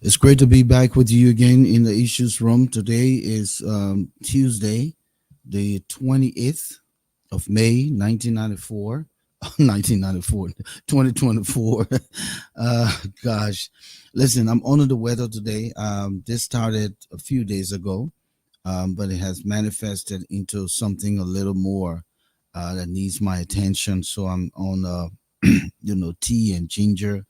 It's great to be back with you again in the issues room. Today is Tuesday, the 28th of May, 1994. 1994, 2024. Gosh, listen, I'm under the weather today. This started a few days ago, but it has manifested into something a little more that needs my attention. So I'm on, tea and ginger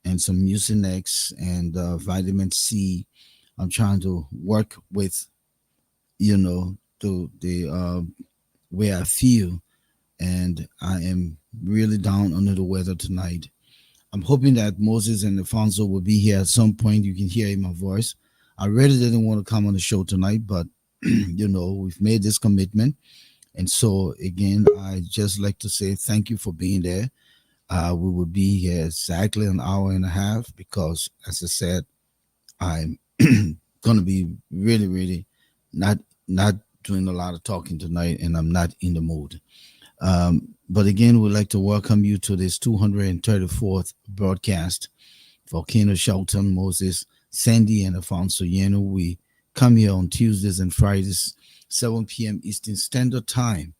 and some Mucinex and vitamin C. I'm trying to work with, the way I feel, and I am really down under the weather tonight. I'm hoping that Moses and Alfonso will be here at some point. You can hear in my voice. I really didn't want to come on the show tonight, but we've made this commitment. And so again, I just like to say thank you for being there. We will be here exactly an hour and a half because, as I said, I'm gonna be really, really not doing a lot of talking tonight, and I'm not in the mood. But again, we'd like to welcome you to this 234th broadcast. Volcano, Shelton, Moses, Sandy, and Alfonso Yeno. We come here on Tuesdays and Fridays, 7 p.m. Eastern Standard Time,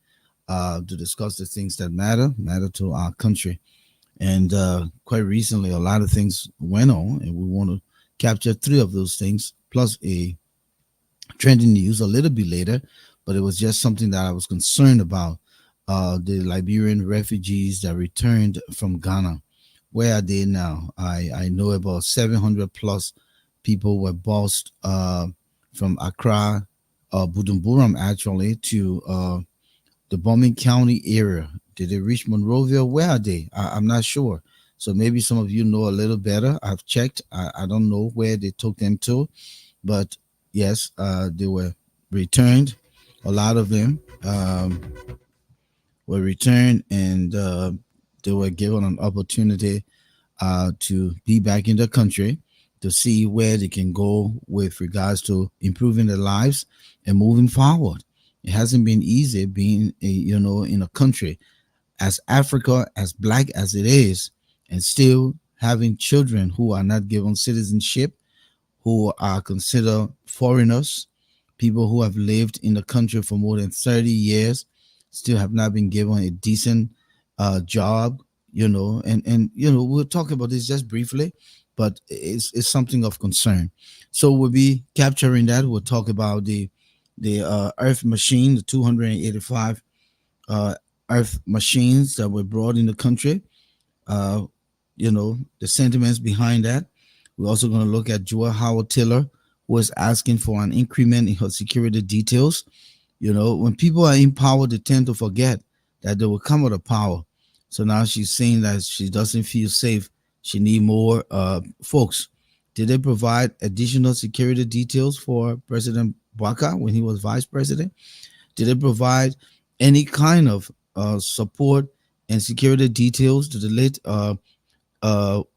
to discuss the things that matter to our country. And quite recently, a lot of things went on, and we want to capture three of those things, plus a trending news a little bit later. But it was just something that I was concerned about. The Liberian refugees that returned from Ghana. Where are they now? I know about 700 plus people were bused from Accra, Budumburam actually, to the Bombing County area. Did they reach Monrovia? Where are they? I'm not sure. So maybe some of you know a little better. I've checked. I don't know where they took them to, but yes, they were returned. A lot of them were returned, and they were given an opportunity to be back in the country to see where they can go with regards to improving their lives and moving forward. It hasn't been easy being, in a country as Africa, as black as it is, and still having children who are not given citizenship, who are considered foreigners, people who have lived in the country for more than 30 years, still have not been given a decent job, and we'll talk about this just briefly, but it's something of concern. So we'll be capturing that. We'll talk about the Earth machine, the 285 uh, Earth machines that were brought in the country. Uh, the sentiments behind that. We're also going to look at Joel Howard Taylor, who is asking for an increment in her security details. When people are in power, they tend to forget that they will come out of power. So now she's saying that she doesn't feel safe. She need more folks. Did they provide additional security details for President Baka when he was vice president? Did they provide any kind of support and security details to the late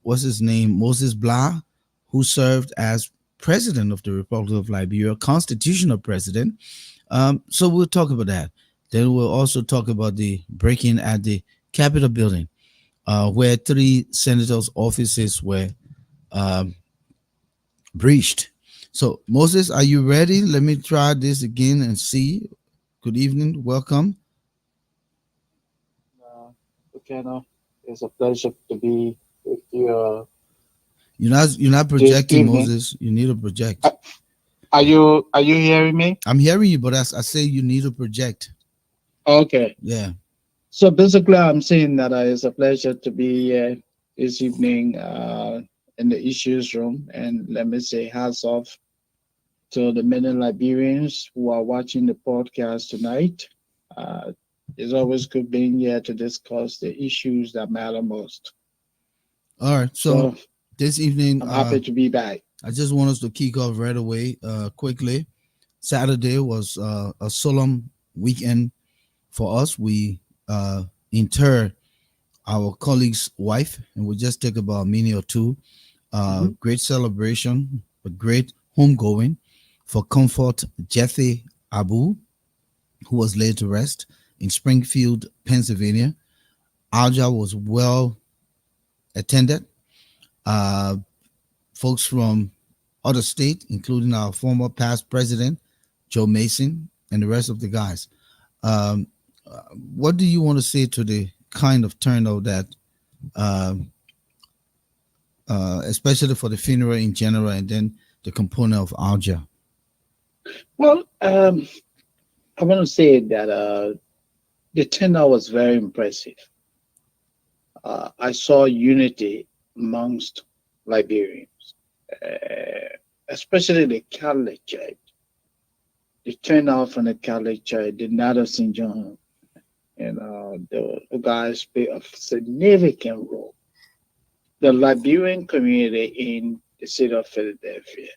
what's his name, Moses Blah, who served as president of the Republic of Liberia, constitutional president? So we'll talk about that. Then we'll also talk about the break-in at the Capitol building, where three senators' offices were um, breached. So Moses, are you ready? Let me try this again and see. Good evening. Welcome. Volcano, it's a pleasure to be with you You're not this projecting, evening. Moses. You need to project. Uh, are you hearing me? I'm hearing you, but as I say, you need to project. Okay. Yeah. So basically, I'm saying that it's a pleasure to be here this evening in the issues room, and let me say hats off to the many Liberians who are watching the podcast tonight. Uh, it's always good being here to discuss the issues that matter most. All right. So So this evening, I'm happy to be back. I just want us to kick off right away, quickly. Saturday was a solemn weekend for us. We interred our colleague's wife, and we just take about a minute or two. Mhm. Great celebration, a great homegoing for Comfort Jethe Abu, who was laid to rest in Springfield, Pennsylvania. Alja was well attended. Uh, Folks from other state, including our former past president, Joe Mason, and the rest of the guys. Um, what do you want to say to the kind of turnout that, um especially for the funeral in general, and then the component of Alja? Well, I want to say that the turnout was very impressive. I saw unity amongst Liberians, especially the Catholic Church. The turnout from the Catholic Church did not of St. John, and the guys play a significant role. The Liberian community in the city of Philadelphia.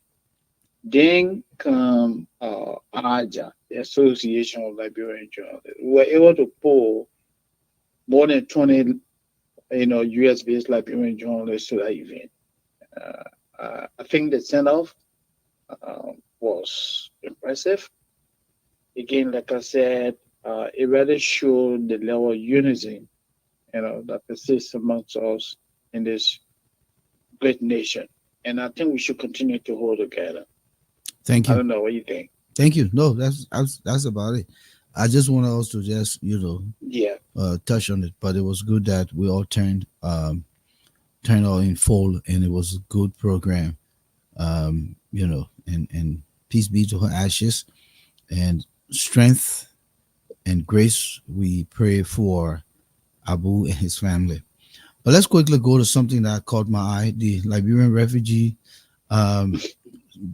Then come AJA, the Association of Liberian Journalists. We were able to pull more than 20, US-based Liberian journalists to that event. I think the send-off was impressive. Again, like I said, it really showed the level of unity, that persists amongst us in this great nation. And I think we should continue to hold together. Thank I you. don't know what you think. Thank you. No, that's about it. I just want us to just Yeah. touch on it, but it was good that we all turned out in full, and it was a good program. And peace be to her ashes, and strength and grace we pray for Abu and his family. But let's quickly go to something that caught my eye: the Liberian refugee. Um,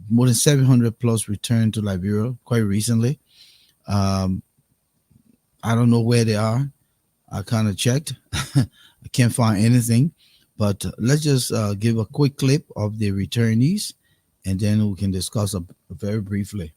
More than 700 plus returned to Liberia quite recently. Um, I don't know where they are. I kind of checked. I can't find anything. But let's just give a quick clip of the returnees, and then we can discuss very briefly.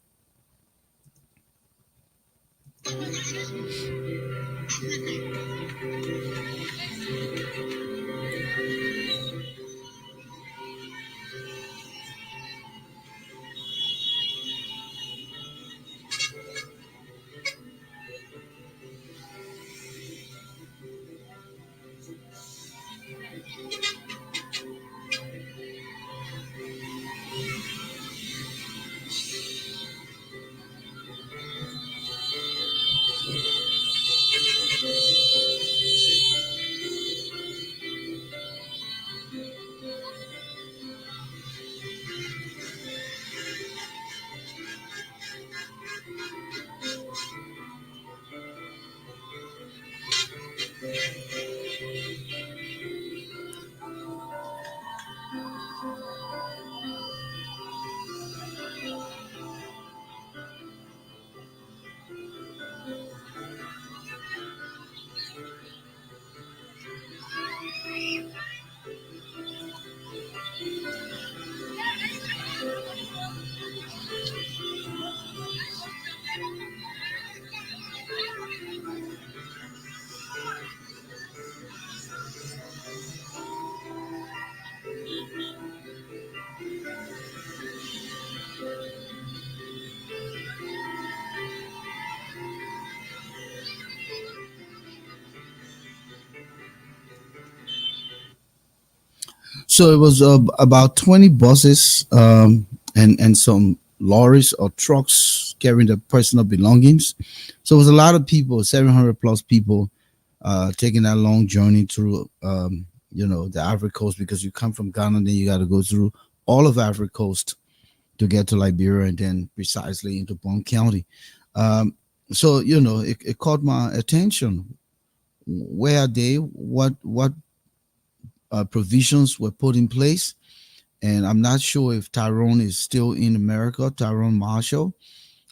So it was about 20 buses, and some lorries or trucks carrying the personal belongings. So it was a lot of people, 700 plus people, taking that long journey through, the Ivory Coast, because you come from Ghana, then you got to go through all of Ivory Coast to get to Liberia, and then precisely into Bond County. So it caught my attention. Where are they? What provisions were put in place? And I'm not sure if Tyrone is still in America. Tyrone Marshall,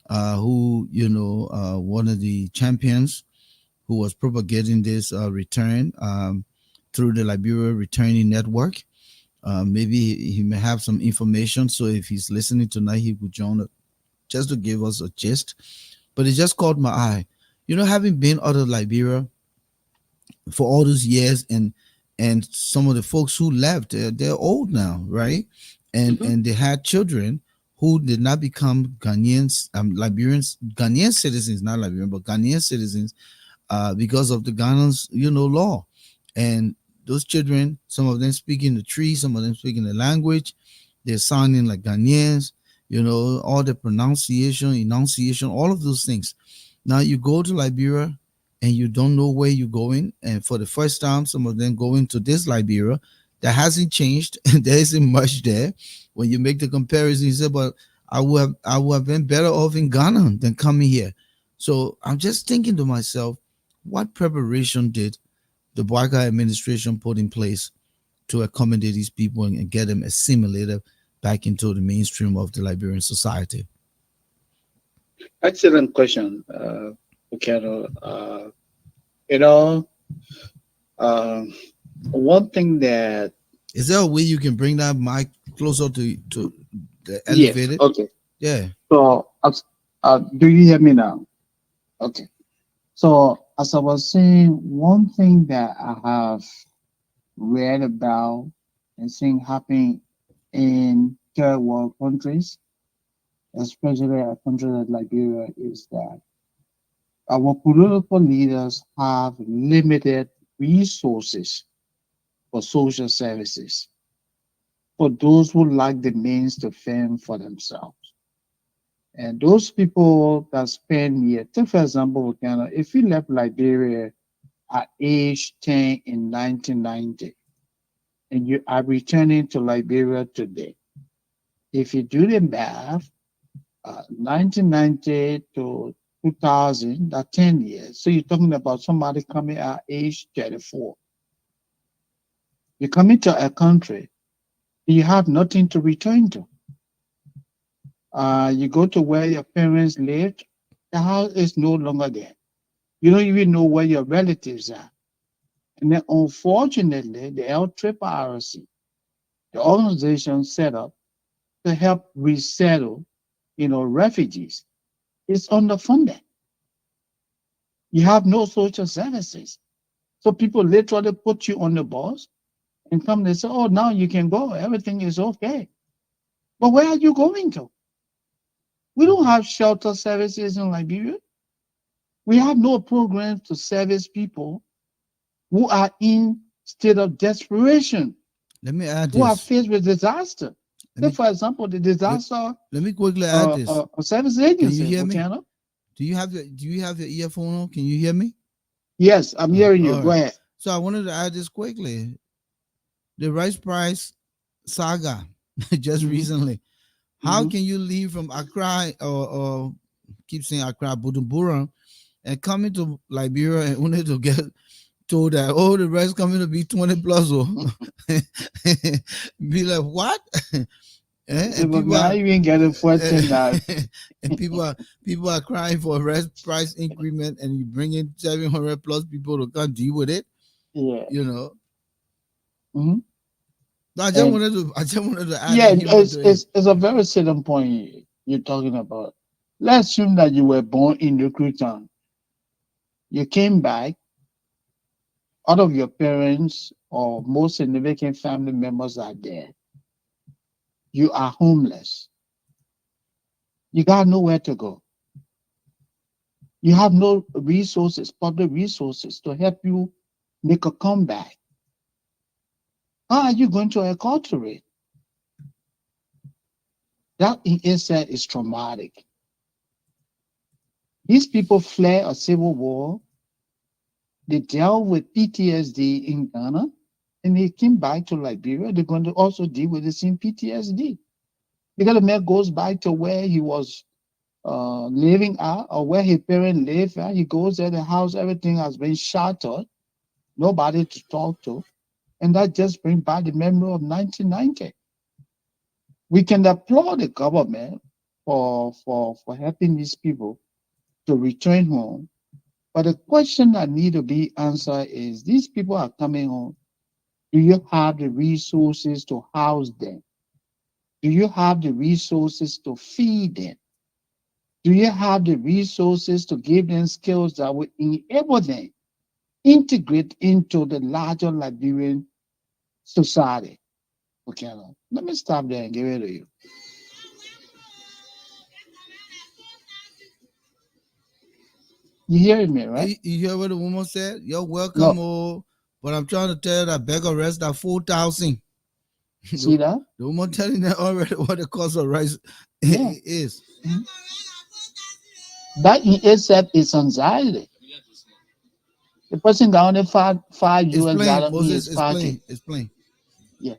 who one of the champions who was propagating this return, through the Liberia Returning Network. Maybe he may have some information. So if he's listening tonight, he would join us just to give us a gist. But it just caught my eye. Having been out of Liberia for all those years, and some of the folks who left, they're old now, right? And Hmm. and they had children who did not become Ghanaians, Liberians, Ghanaian citizens, not Liberian, but Ghanaian citizens, because of the Ghana's law. And those children, some of them speaking the tree, some of them speaking the language, They're sounding like Ghanaians, all the pronunciation, enunciation, all of those things. Now you go to Liberia and you don't know where you're going. And for the first time, some of them going to this Liberia that hasn't changed. There isn't much there. When you make the comparison, you say, but I would have been better off in Ghana than coming here. So I'm just thinking to myself, what preparation did the Boakai administration put in place to accommodate these people and get them assimilated back into the mainstream of the Liberian society? Excellent question, Volcano. You know, uh, one thing that Is there a way you can bring that mic closer to the yes, elevated? okay. Yeah. So, do you hear me now? Okay. So, as I was saying, one thing that I have read about and seen happen in third world countries, especially a country like Liberia, is that our political leaders have limited resources for social services for those who lack the means to fend for themselves. And those people that spend here, take for example, Ghana, if you left Liberia at age 10 in 1990 and you are returning to Liberia today, if you do the math, 1990 to 2000, that's 10 years. So you're talking about somebody coming at age 34. You're coming to a country, you have nothing to return to. You go to where your parents lived, the house is no longer there. You don't even know where your relatives are. And then unfortunately, the LRRC, the organization set up to help resettle, refugees, is underfunded. You have no social services. So people literally put you on the bus and come and say, oh, now you can go. Everything is okay. But where are you going to? We don't have shelter services in Liberia. We have no programs to service people who are in state of desperation, Let me add who are this. faced with disaster. Let Take, me for example, the let, disaster let me quickly add this. service Can you agency, hear me? Volcano. Do you have your earphone on? Can you hear me? Yes, I'm hearing you. All Go right. ahead. So I wanted to add this quickly. The rice price saga just Hmm. recently. How Hmm. can you leave from Accra or keep saying Accra, Bujumbura, and come into Liberia and only to get told that, oh, the rest coming to be 20 plus? Oh. Be like, what? So, And but people now are you ain't getting fortune that. and people are crying for a rest price increment, and you bring in 700 plus people to come deal with it. Yeah. You know, Hmm. I just And wanted to add yeah, that humor to it. it's a very salient point you're talking about. Let's assume that you were born in Recruiton. You came back, all of your parents or most significant family members are there. You are homeless. You got nowhere to go. You have no resources, public resources to help you make a comeback. How are you going to acculturate? That in itself is traumatic. These people fled a civil war. They dealt with PTSD in Ghana, and they came back to Liberia. They're going to also deal with the same PTSD. Because the man goes back to where he was living at or where his parents live at. He goes there, the house, everything has been shattered, nobody to talk to. And that just brings back the memory of 1990. We can applaud the government for helping these people to return home. But the question that need to be answered is these people are coming home. Do you have the resources to house them? Do you have the resources to feed them? Do you have the resources to give them skills that will enable them integrate into the larger Liberian society? Okay, now, let me stop there and give it to you. You hearing me, right? You hear what the woman said? You're welcome, No. oh, but I'm trying to tell you that beggar rest that 4,000. See that? The woman telling them already what the cost of rice Yeah. is. Mhm. That in itself is anxiety. The person got only five It's US plain, dollar in Moses. his It's pocket. plain. It's plain. Yeah.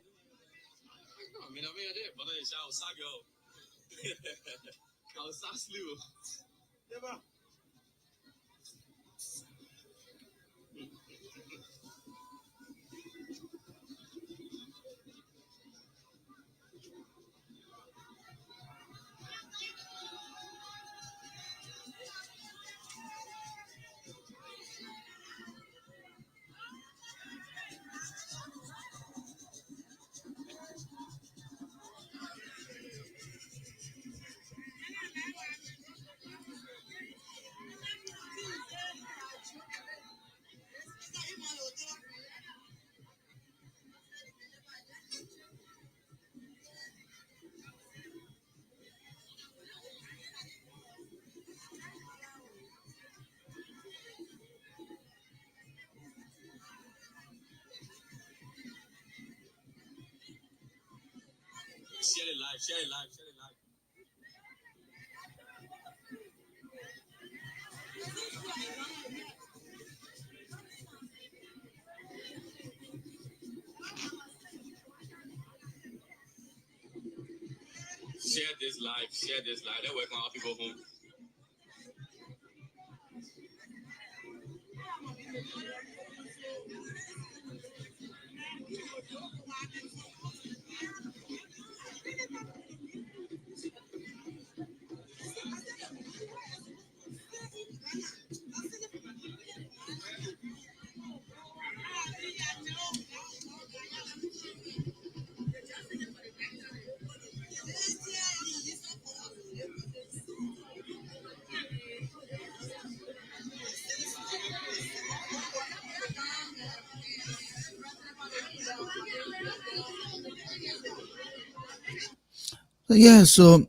So yeah, so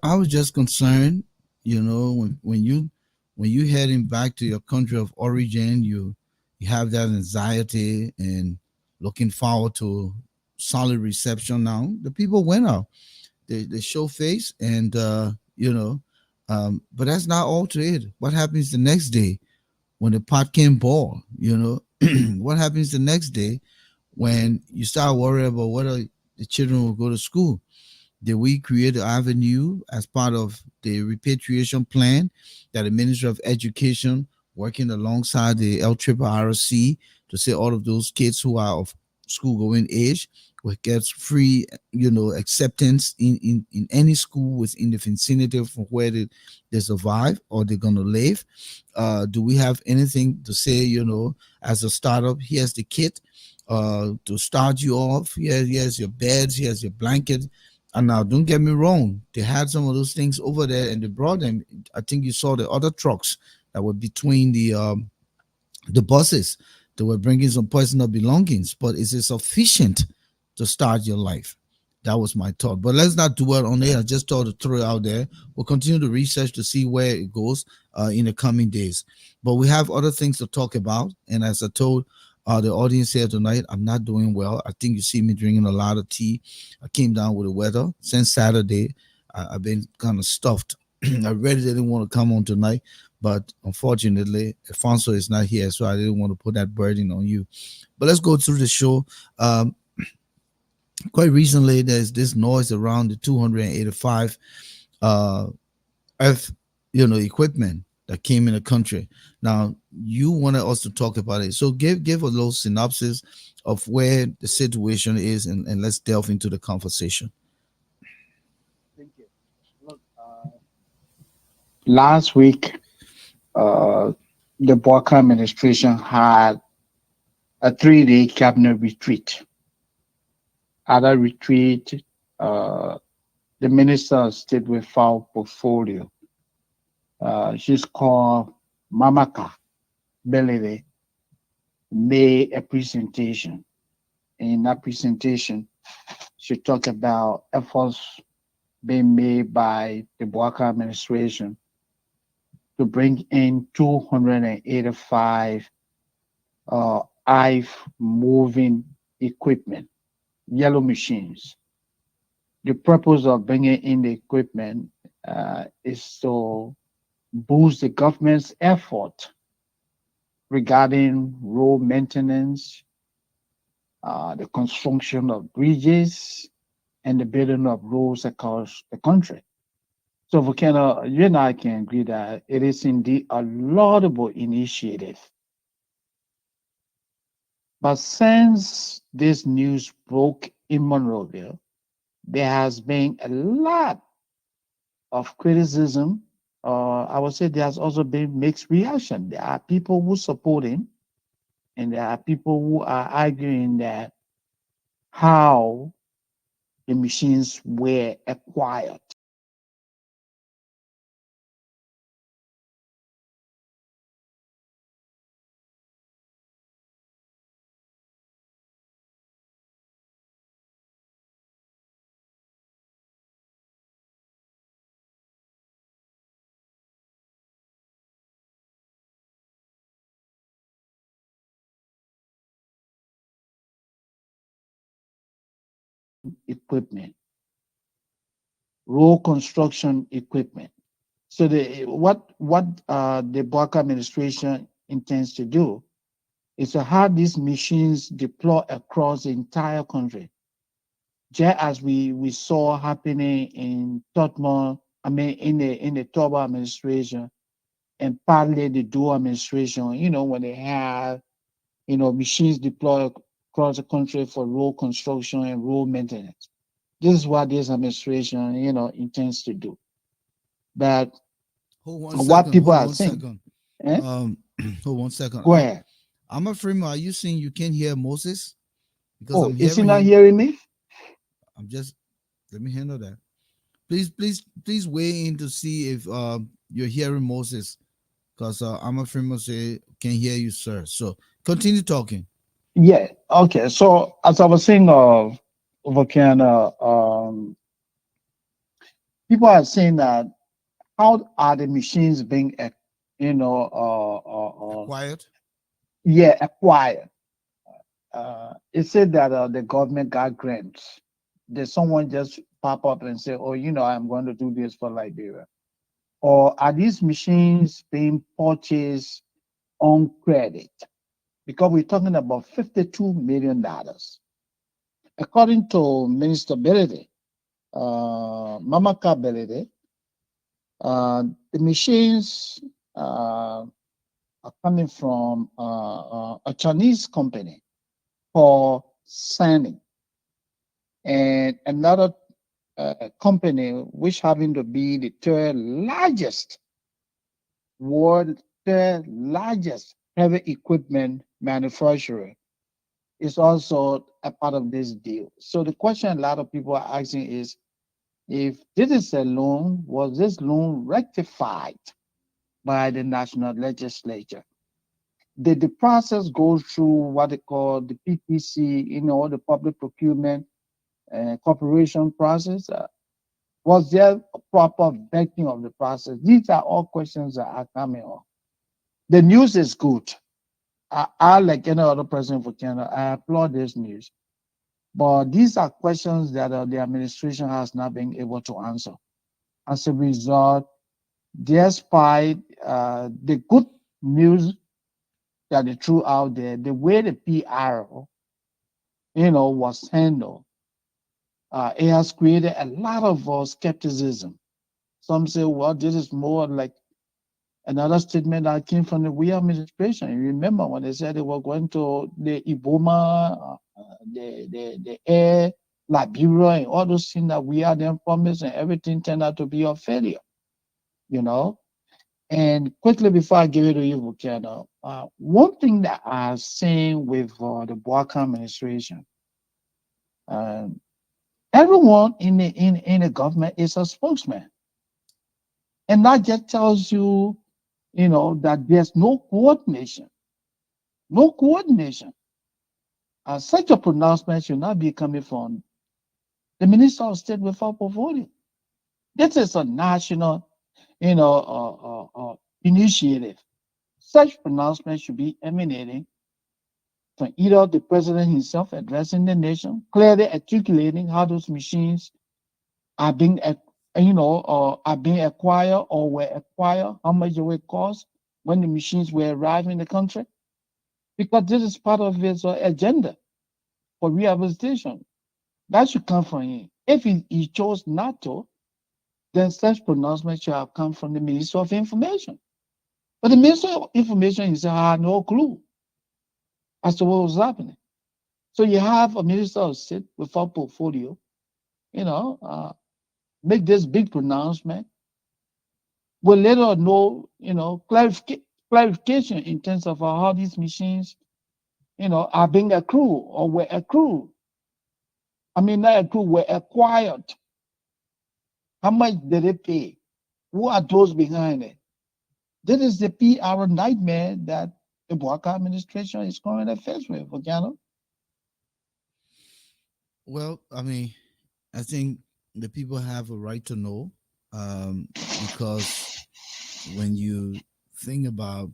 I was just concerned, when you heading back to your country of origin, you have that anxiety and looking forward to solid reception. Now the people went out, they show face, and but that's not all to it. What happens the next day when the pot can boil? What happens the next day when you start worrying about whether the children will go to school? Did we create an avenue as part of the repatriation plan that the Ministry of Education, working alongside the LRRC, to say all of those kids who are of school going age will get free, acceptance in any school within the vicinity from where they survive or they're going to live? Do we have anything to say, as a startup, here's the kit to start you off. Here's your beds, here's your blanket, and now, don't get me wrong, they had some of those things over there and they brought them. I think you saw the other trucks that were between the buses. They were bringing some personal belongings, but is it sufficient to start your life? That was my thought. But let's not dwell on it. I just thought to throw it out there. We'll continue to research to see where it goes in the coming days. But we have other things to talk about. And as I told the audience here tonight, I'm not doing well. I think you see me drinking a lot of tea. I came down with the weather since Saturday. I've been kind of stuffed. I really didn't want to come on tonight, but unfortunately, Alfonso is not here, so I didn't want to put that burden on you. But let's go through the show. Quite recently, there's this noise around the 285 uh, Earth, equipment that came in the country. Now, you wanted us to talk about it, so give a little synopsis of where the situation is, and let's delve into the conversation. Thank you. Look, last week, the Barker administration had a 3-day cabinet retreat. At a retreat, uh, the Minister of State with Foul Portfolio, she's called Mamaka Belede, made a presentation. In that presentation, she talked about efforts being made by the Barker administration to bring in 285 IVE moving equipment. yellow machines. The purpose of bringing in the equipment is to boost the government's effort regarding road maintenance, the construction of bridges, and the building of roads across the country. So, Volcano, you and I can agree that it is indeed a laudable initiative. But since this news broke in Monrovia, there has been a lot of criticism. I would say there has also been mixed reaction. There are people who support him, and there are people who are arguing that how the machines were acquired. Equipment, road construction equipment. So the Barker administration intends to do is to have these machines deployed across the entire country, just as we saw happening in Tottenham, I mean in the Toba administration and partly the Duo administration, when they have, machines deployed across the country for road construction and road maintenance. This is what this administration, intends to do. But Hold one what second. people Hold are one saying, second. eh? Hold 1 second. Go ahead. I'm afraid. Are you saying you can't hear Moses? Because Oh, I'm is he hearing not him. hearing me? I'm just. Let me handle that. Please weigh in to see if you're hearing Moses. Because I'm afraid Moses can hear you, sir. So continue talking. Yeah. Okay. So as I was saying, Volcano, people are saying that how are the machines being, Quiet. yeah, acquired? It said that the government got grants. Did someone just pop up and say, "Oh, I'm going to do this for Liberia"? Or are these machines being purchased on credit? Because we're talking about $52 million. According to Minister Belede, Mamaka Belede, the machines are coming from a Chinese company called Sani and another company which having to be the world third largest heavy equipment manufacturer is also a part of this deal. So the question a lot of people are asking is, if this is a loan, was this loan rectified by the national legislature? Did the process go through what they call the PPC, the public procurement corporation process? Was there a proper vetting of the process? These are all questions that are coming up. The news is good. Like any other person for Canada, I applaud this news. But these are questions that the administration has not been able to answer. As a result, despite the good news that they threw out there, the way the PR, was handled, it has created a lot of skepticism. Some say, well, this is more like another statement that came from the we administration. You remember when they said they were going to the Iboma, the air, Liberia, and all those things that we had them promised, and everything turned out to be a failure, you know? And quickly before I give it to you, Volcano, one thing that I'm saying with the Boaka administration, uh, everyone in the government is a spokesman, and that just tells you, that there's no coordination, no coordination. Such a pronouncement should not be coming from the Minister of State without voting. This is a national, initiative. Such pronouncement should be emanating from either the president himself addressing the nation, clearly articulating how those machines are being, or are being acquired or were acquired, how much it will cost when the machines will arrive in the country, because this is part of his agenda for rehabilitation. That should come from him. If he chose not to, then such pronouncement should have come from the Minister of Information. But the Minister of Information himself had no clue as to what was happening. So you have a Minister of State without portfolio, you know, make this big pronouncement. We'll let her know, clarification in terms of how these machines, are being accrued or were accrued. I mean, not accrued, were acquired. How much did they pay? Who are those behind it? This is the PR nightmare that the Boaka administration is currently faced with, Volcano. Well, I mean, I think the people have a right to know, because when you think about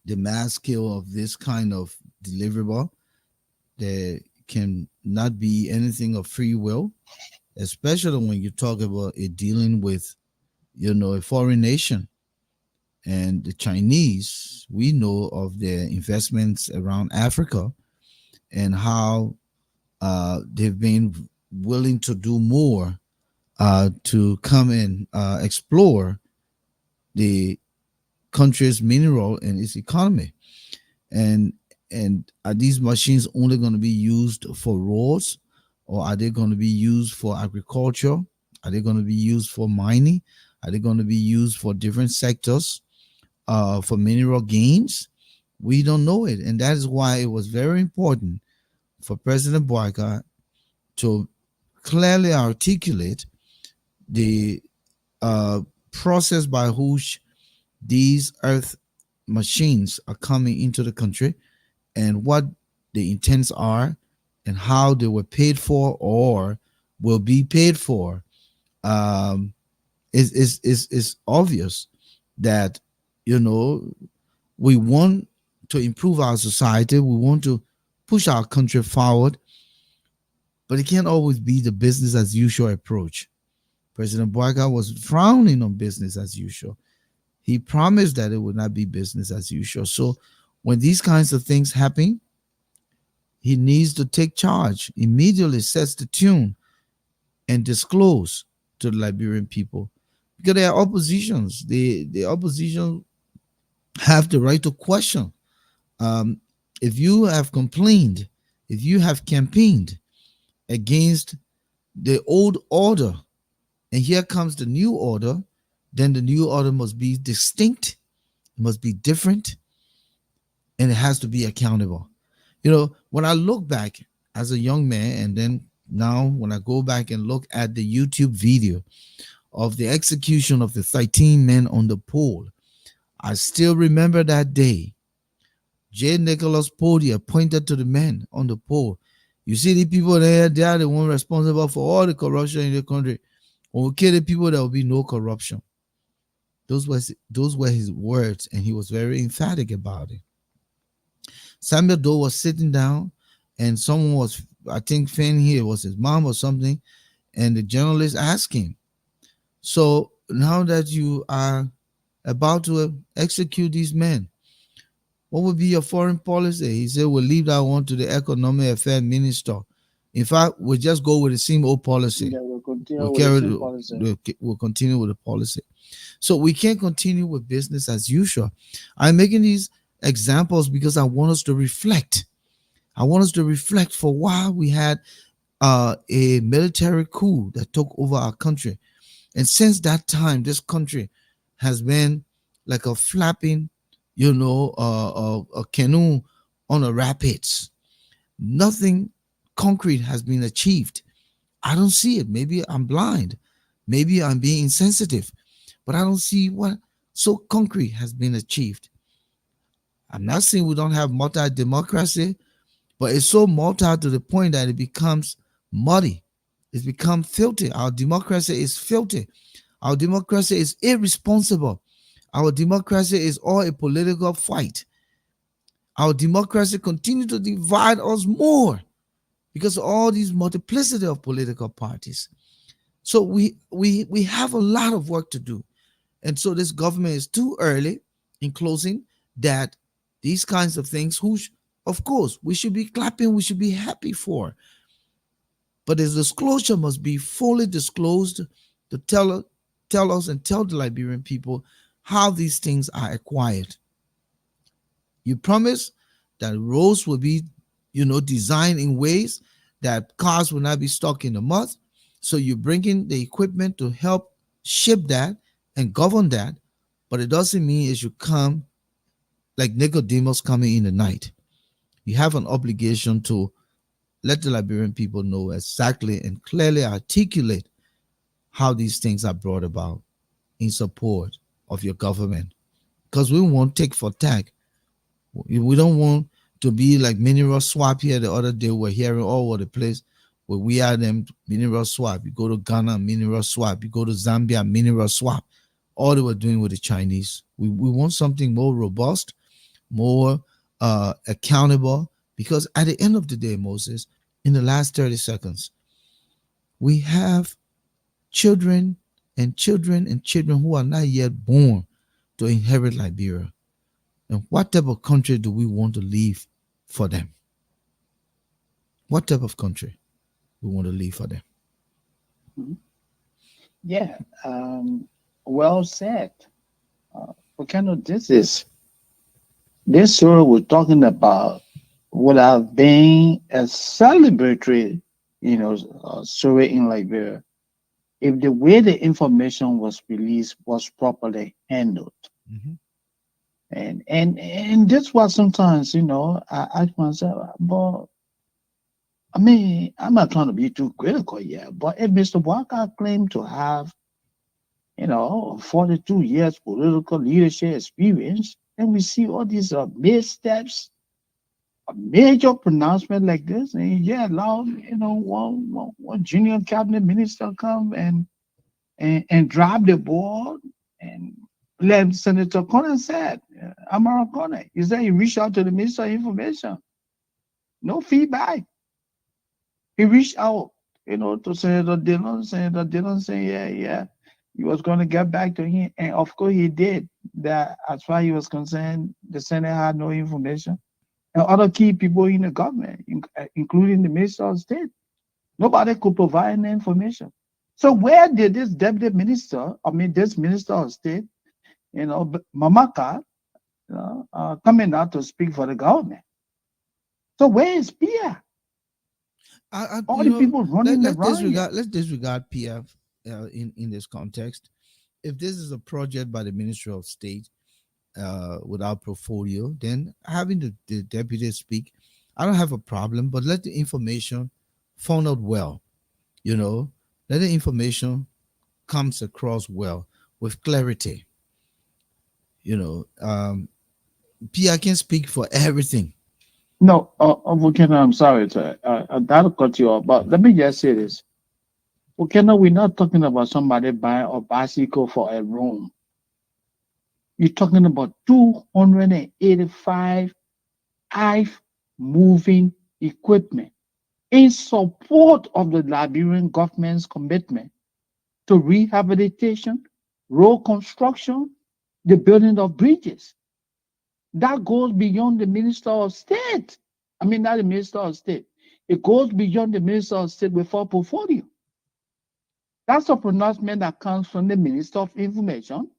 the mass scale of this kind of deliverable, there can not be anything of free will, especially when you talk about it dealing with, a foreign nation. And the Chinese, we know of their investments around Africa and how they've been willing to do more to come and explore the country's mineral and its economy. And are these machines only going to be used for roads, or are they going to be used for agriculture? Are they going to be used for mining? Are they going to be used for different sectors for mineral gains? We don't know it, and that is why it was very important for President Boyka to clearly articulate the process by which these earth machines are coming into the country and what the intents are and how they were paid for or will be paid for. Um, is obvious that, we want to improve our society, we want to push our country forward, but it can't always be the business as usual approach. President Boyka was frowning on business as usual. He promised that it would not be business as usual. So when these kinds of things happen, he needs to take charge, immediately sets the tune, and disclose to the Liberian people. Because there are oppositions. The opposition have the right to question. Um, if you have complained, if you have campaigned against the old order, and here comes the new order, then the new order must be distinct, it must be different, and it has to be accountable. When I look back as a young man, and then now when I go back and look at the YouTube video of the execution of the 13 men on the pole, I still remember that day. J. Nicholas Podia pointed to the men on the pole. You see the people there, they are the one responsible for all the corruption in the country. When we kill the people, there will be no corruption. Those were his words, and he was very emphatic about it. Samuel Doe was sitting down, and someone was, I think, Finn here was his mom or something, and the journalist asked him, so now that you are about to execute these men, what would be your foreign policy? He said, we'll leave that one to the economic affairs minister. In fact, we'll just go with the same old policy. Yeah, we'll continue with the same policy. We'll continue with the policy. So we can't continue with business as usual. I'm making these examples because I want us to reflect. I want us to reflect for why we had a military coup that took over our country. And since that time, this country has been like a flapping, a canoe on a rapids. Nothing concrete has been achieved. I don't see it. Maybe I'm blind. Maybe I'm being insensitive. But I don't see what so concrete has been achieved. I'm not saying we don't have multi-democracy, but it's so multi to the point that it becomes muddy. It's become filthy. Our democracy is filthy. Our democracy is irresponsible. Our democracy is all a political fight. Our democracy continue to divide us more because of all these multiplicity of political parties. So we have a lot of work to do. And so this government is too early in closing that these kinds of things, of course, we should be clapping, we should be happy for. But the disclosure must be fully disclosed to tell us and tell the Liberian people how these things are acquired. You promise that roads will be, designed in ways that cars will not be stuck in the mud. So you bring in the equipment to help shape that and govern that, but it doesn't mean it should come like Nicodemus coming in the night. You have an obligation to let the Liberian people know exactly and clearly articulate how these things are brought about in support of your government. Because we won't take for tag. We don't want to be like mineral swap here. The other day we're hearing all over the place where we are them mineral swap. You go to Ghana, mineral swap. You go to Zambia, mineral swap. All they were doing with the Chinese. We want something more robust, more accountable. Because at the end of the day, Moses, in the last 30 seconds, we have children and children and children who are not yet born to inherit Liberia. And what type of country do we want to leave for them? What type of country we want to leave for them? Mhm. Yeah, well said. What kind of this story we're talking about would have been a celebratory, story in Liberia if the way the information was released was properly handled. Mm-hmm. And this was sometimes, I ask myself, but I mean, I'm not trying to be too critical yet, but if Mr. Walker claimed to have, 42 years political leadership experience, and we see all these missteps, a major pronouncement like this, and yeah, allow, one junior cabinet minister come and drop the ball and let Senator Connor said, Amara Connor, he said he reached out to the Minister of Information. No feedback. He reached out, to Senator Dillon. Senator Dillon saying, yeah, he was going to get back to him. And of course he did. That as far as he was concerned, the Senate had no information. And other key people in the government, including the Minister of State, nobody could provide any information. So where did this deputy minister, this Minister of State, Mamaka, coming out to speak for the government? So where is Pia? I All the people running around here. let's disregard PF in this context. If this is a project by the Ministry of State without portfolio, then having the deputy speak, I don't have a problem. But let the information funnel well. You know, let the information comes across well with clarity. You know, P, I can speak for everything. No, Volcano, I'm sorry to that'll cut you off, but let me just say this. Volcano, we're not talking about somebody buying a bicycle for a room. You're talking about 285 IVE moving equipment in support of the Liberian government's commitment to rehabilitation, road construction, the building of bridges. That goes beyond the Minister of State. I mean, not the Minister of State. It goes beyond the Minister of State without portfolio. That's a pronouncement that comes from the Minister of Information,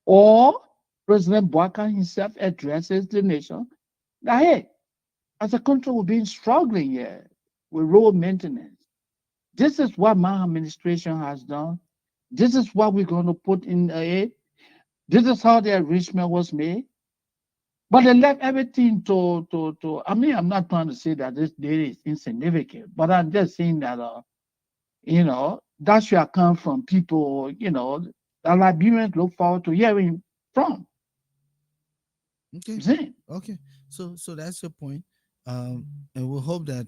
or President Boakan himself addresses the nation that, hey, as a country, we've been struggling here with road maintenance. This is what my administration has done. This is what we're going to put in aid. This is how the arrangement was made. But they left everything to. I mean, I'm not trying to say that this data is insignificant, but I'm just saying that, that should come from people, that Liberians look forward to hearing from. Okay, See? okay. So that's your point. And we'll hope that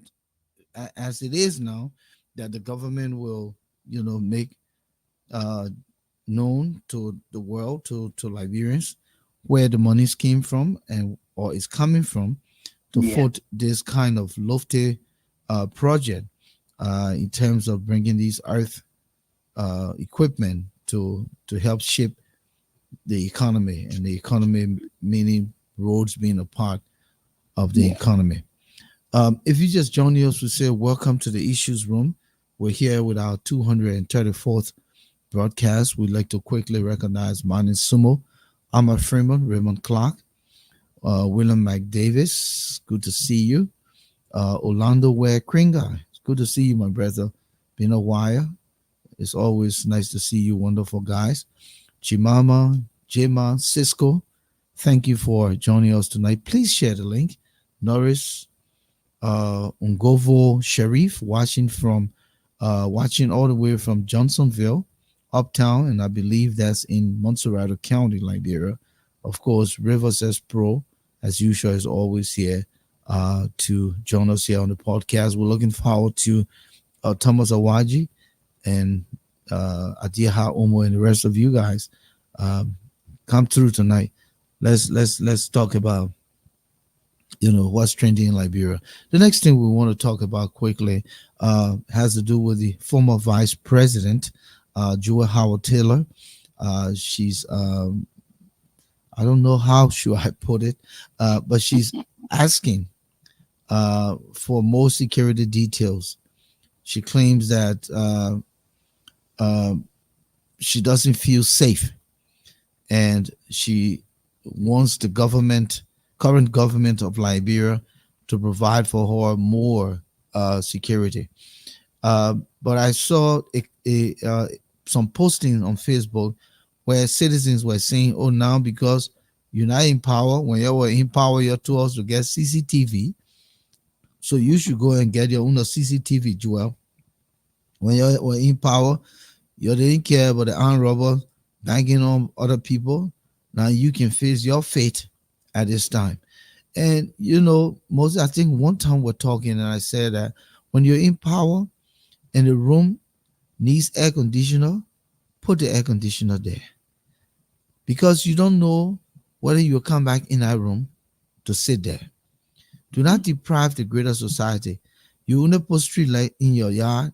as it is now, that the government will, make uh known to the world, to Liberians, where the monies came from and or is coming from to Yeah. foot this kind of lofty project in terms of bringing these earth equipment to help shape the economy, and the economy meaning roads being a part of the Yeah. economy. If you just joined us, we say welcome to the Issues Room. We're here with our 234th broadcast. We'd like to quickly recognize Mannh Sumo, Amma Freeman, Raymond Clark, William McDavis. Good to see you. Orlando Ware Kringa. It's good to see you, my brother. Been a while. It's always nice to see you, wonderful guys. Chimama, Jema, Cisco, thank you for joining us tonight. Please share the link. Norris, Ungovo Sharif, watching all the way from Johnsonville, Uptown, and I believe that's in Montserrat County, Liberia. Of course, Rivers S Pro, as usual, is always here to join us here on the podcast. We're looking forward to Thomas Awaji and Adiha Omo and the rest of you guys um, come through tonight. Let's talk about what's trending in Liberia. The next thing we want to talk about quickly has to do with the former vice president, Joy Howard Taylor. She's I don't know how should I put it, but she's asking for more security details. She claims that uh, she doesn't feel safe, and she wants the current government of Liberia, to provide for her more security. But I saw some posting on Facebook where citizens were saying, "Oh, now because you're not in power, when you were in power, you told us to get CCTV, so you should go and get your own CCTV, Joel. When you were in power, you didn't care about the armed robbers banging on other people. Now you can face your fate at this time." And Moses, I think one time we're talking and I said that when you're in power and the room needs air conditioner, put the air conditioner there. Because you don't know whether you'll come back in that room to sit there. Do not deprive the greater society. You want to put street light in your yard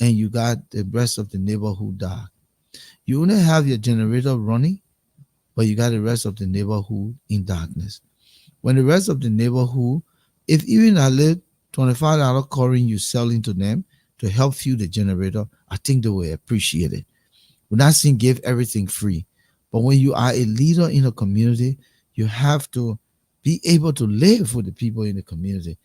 and you got the rest of the neighborhood dark. You want to have your generator running, but you got the rest of the neighborhood in darkness. When the rest of the neighborhood, if even a little $25 coin you selling to them to help fuel the generator, I think they will appreciate it. We're not saying give everything free, but when you are a leader in a community, you have to be able to live with the people in the community,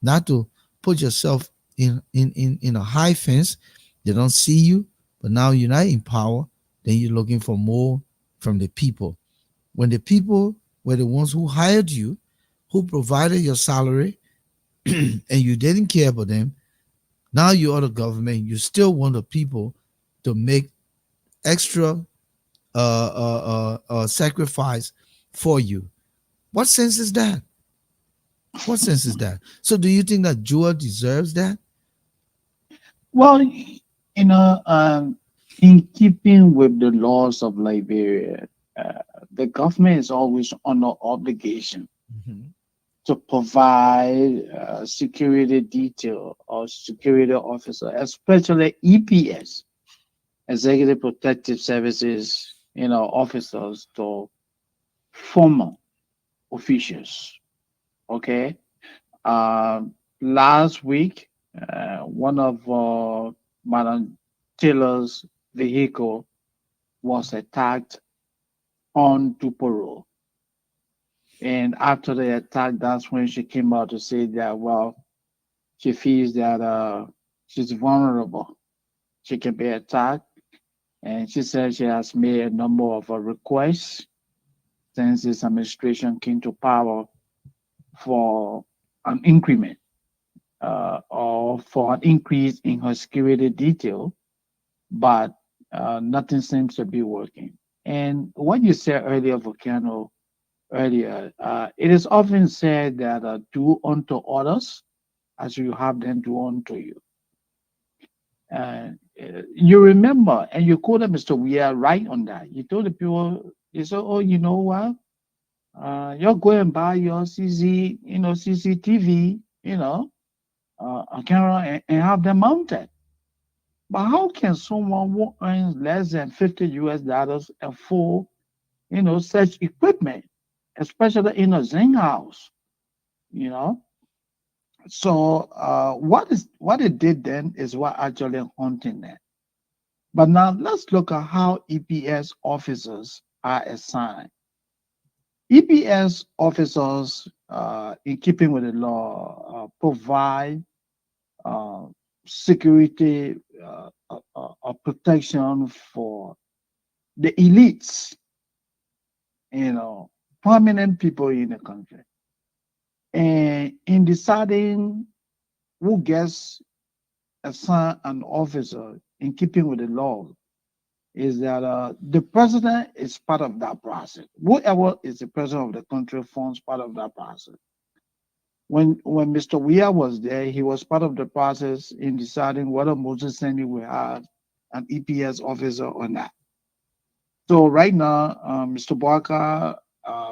not to put yourself in a high fence. They don't see you, but now you're not in power. Then you're looking for more from the people. When the people were the ones who hired you, who provided your salary, and you didn't care about them, now you are the government. You still want the people to make extra sacrifice for you. What sense is that? What sense is that? So, do you think that Jua deserves that? Well, in keeping with the laws of Liberia, the government is always under obligation Mhm. to provide security detail or security officer, especially EPS, Executive Protective Services, officers to former officials. Okay. Last week, one of Madam Taylor's vehicle was attacked on Tuporo. And after the attack, that's when she came out to say that, well, she feels that she's vulnerable. She can be attacked. And she said she has made a number of requests since this administration came to power for an increment or for an increase in her security detail, but nothing seems to be working. And what you said earlier, Volcano, earlier, it is often said that do unto others as you have them do unto you. You remember, and you quoted Mr. We are right on that. You told the people, you said, oh, you know what? You're going by your CCTV, a camera and have them mounted. But how can someone who earns less than 50 US dollars afford, such equipment, especially in a Zen house, you know? So what it did then is what actually haunting that. But now let's look at how EPS officers are assigned. EPS officers, in keeping with the law, provide uh, security protection for the elites, you know, prominent people in the country. And in deciding who gets assigned an officer in keeping with the law, is that the president is part of that process. Whoever is the president of the country forms part of that process. When Mr. Weah was there, he was part of the process in deciding whether Moses Sandy will have an EPS officer or not. So right now, Mr. Barker,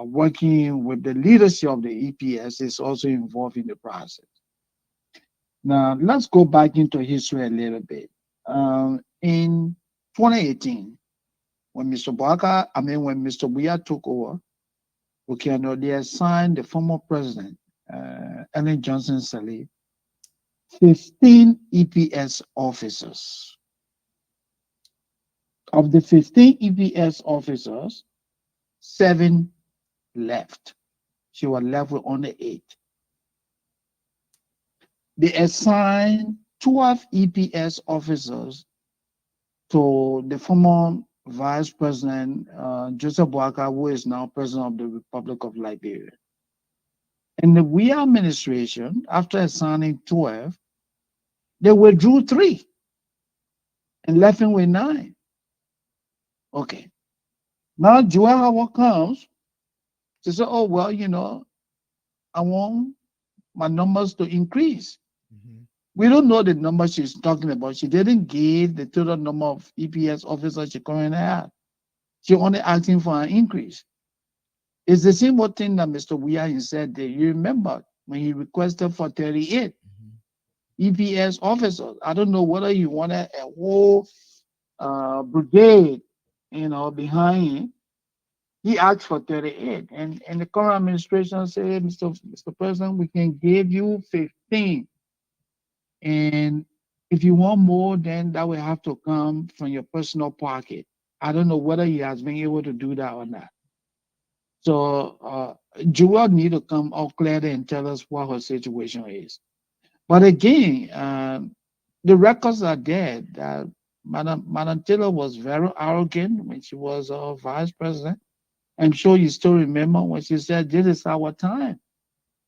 working with the leadership of the EPS, is also involved in the process. Now let's go back into history a little bit. In 2018, when Mr. Weah took over, they assigned the former president, Ellen Johnson Sirleaf, 15 EPS officers. Of the 15 EPS officers, seven left. She was left with only eight. They assigned 12 EPS officers to the former Vice President Joseph Boakai, who is now President of the Republic of Liberia. In the Weah administration, after assigning 12, they withdrew three and left him with nine. Okay. Now Joel Howard comes to say, oh, well, I want my numbers to increase. Mhm. We don't know the number she's talking about. She didn't give the total number of EPS officers she currently has. She only asking for an increase. It's the same thing that Mr. Weah said there. You remember when he requested for 38 Mhm. EPS officers. I don't know whether you wanted a whole brigade, behind him. He asked for 38. And the current administration said, Mr. President, we can give you 15. And if you want more, then that will have to come from your personal pocket. I don't know whether he has been able to do that or not. So Jewel need to come out clearly and tell us what her situation is. But again, the records are there that Madam Taylor was very arrogant when she was vice president. I'm sure you still remember when she said, "This is our time."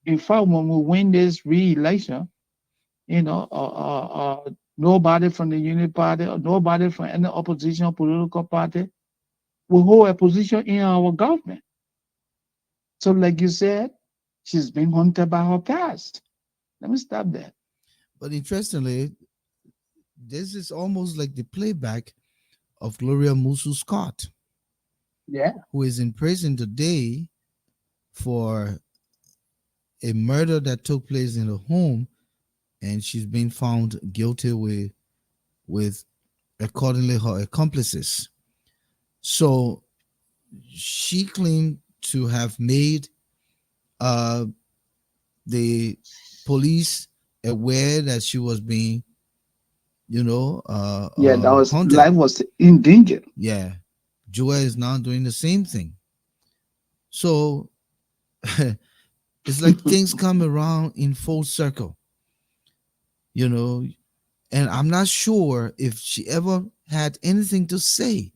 In fact, when we win this re-election, nobody from the Union Party or nobody from any opposition political party will hold a position in our government. So, like you said, she's been haunted by her past. Let me stop there. But interestingly, this is almost like the playback of Gloria Musu Scott, Yeah. who is in prison today for a murder that took place in her home, and she's been found guilty with accordingly her accomplices. So she claimed to have made uh, the police aware that she was being, Yeah, that was haunted. life was in danger. Yeah, Joa is now doing the same thing. So it's like things come around in full circle, you know. And I'm not sure if she ever had anything to say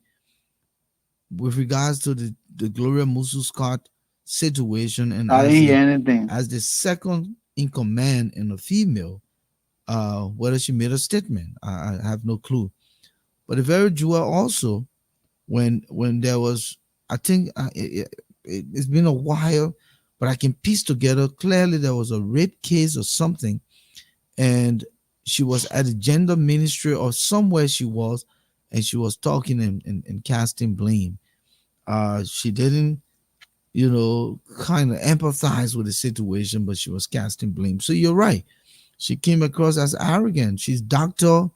with regards to the Gloria Musu Scott situation, and I didn't hear anything. as the second in command and a female, whether she made a statement, I have no clue. But the very Jua also, when there was, I think it's been a while, but I can piece together clearly there was a rape case or something, and she was at the gender ministry or somewhere she was, and she was talking and casting blame. She didn't kind of empathize with the situation, but she was casting blame. So you're right. She came across as arrogant. She's doctor.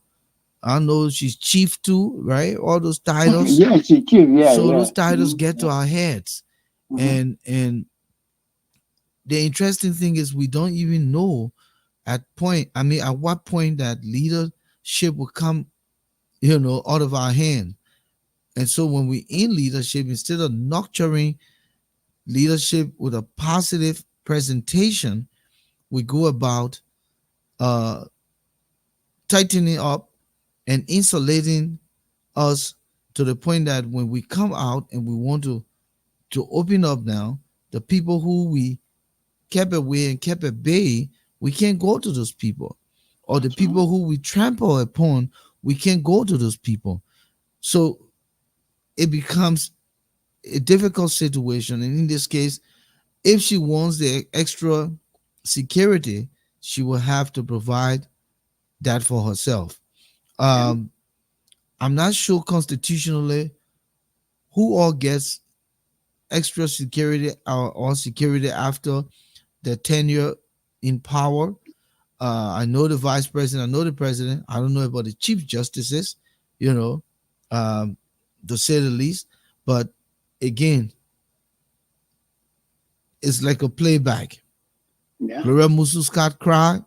I know she's chief too, right? All those titles. Yeah, she cute. Yeah, So yeah. those titles get to Yeah. our heads. Hmm. And the interesting thing is we don't even know at what point that leadership will come, out of our hand. And so when we in leadership, instead of nurturing leadership with a positive presentation, we go about uh, tightening up and insulating us to the point that when we come out and we want to open up now, the people who we kept away and kept at bay, we can't go to those people. Or the That's right. people who we trample upon, we can't go to those people. So it becomes a difficult situation. And in this case, if she wants the extra security, she will have to provide that for herself. Yeah. Um, I'm not sure constitutionally who all gets extra security or security after their tenure in power. I know the vice president, I know the president. I don't know about the chief justices, you know, um, to say the least. But again, it's like a playback. Yeah. Gloria Musu Scott cry,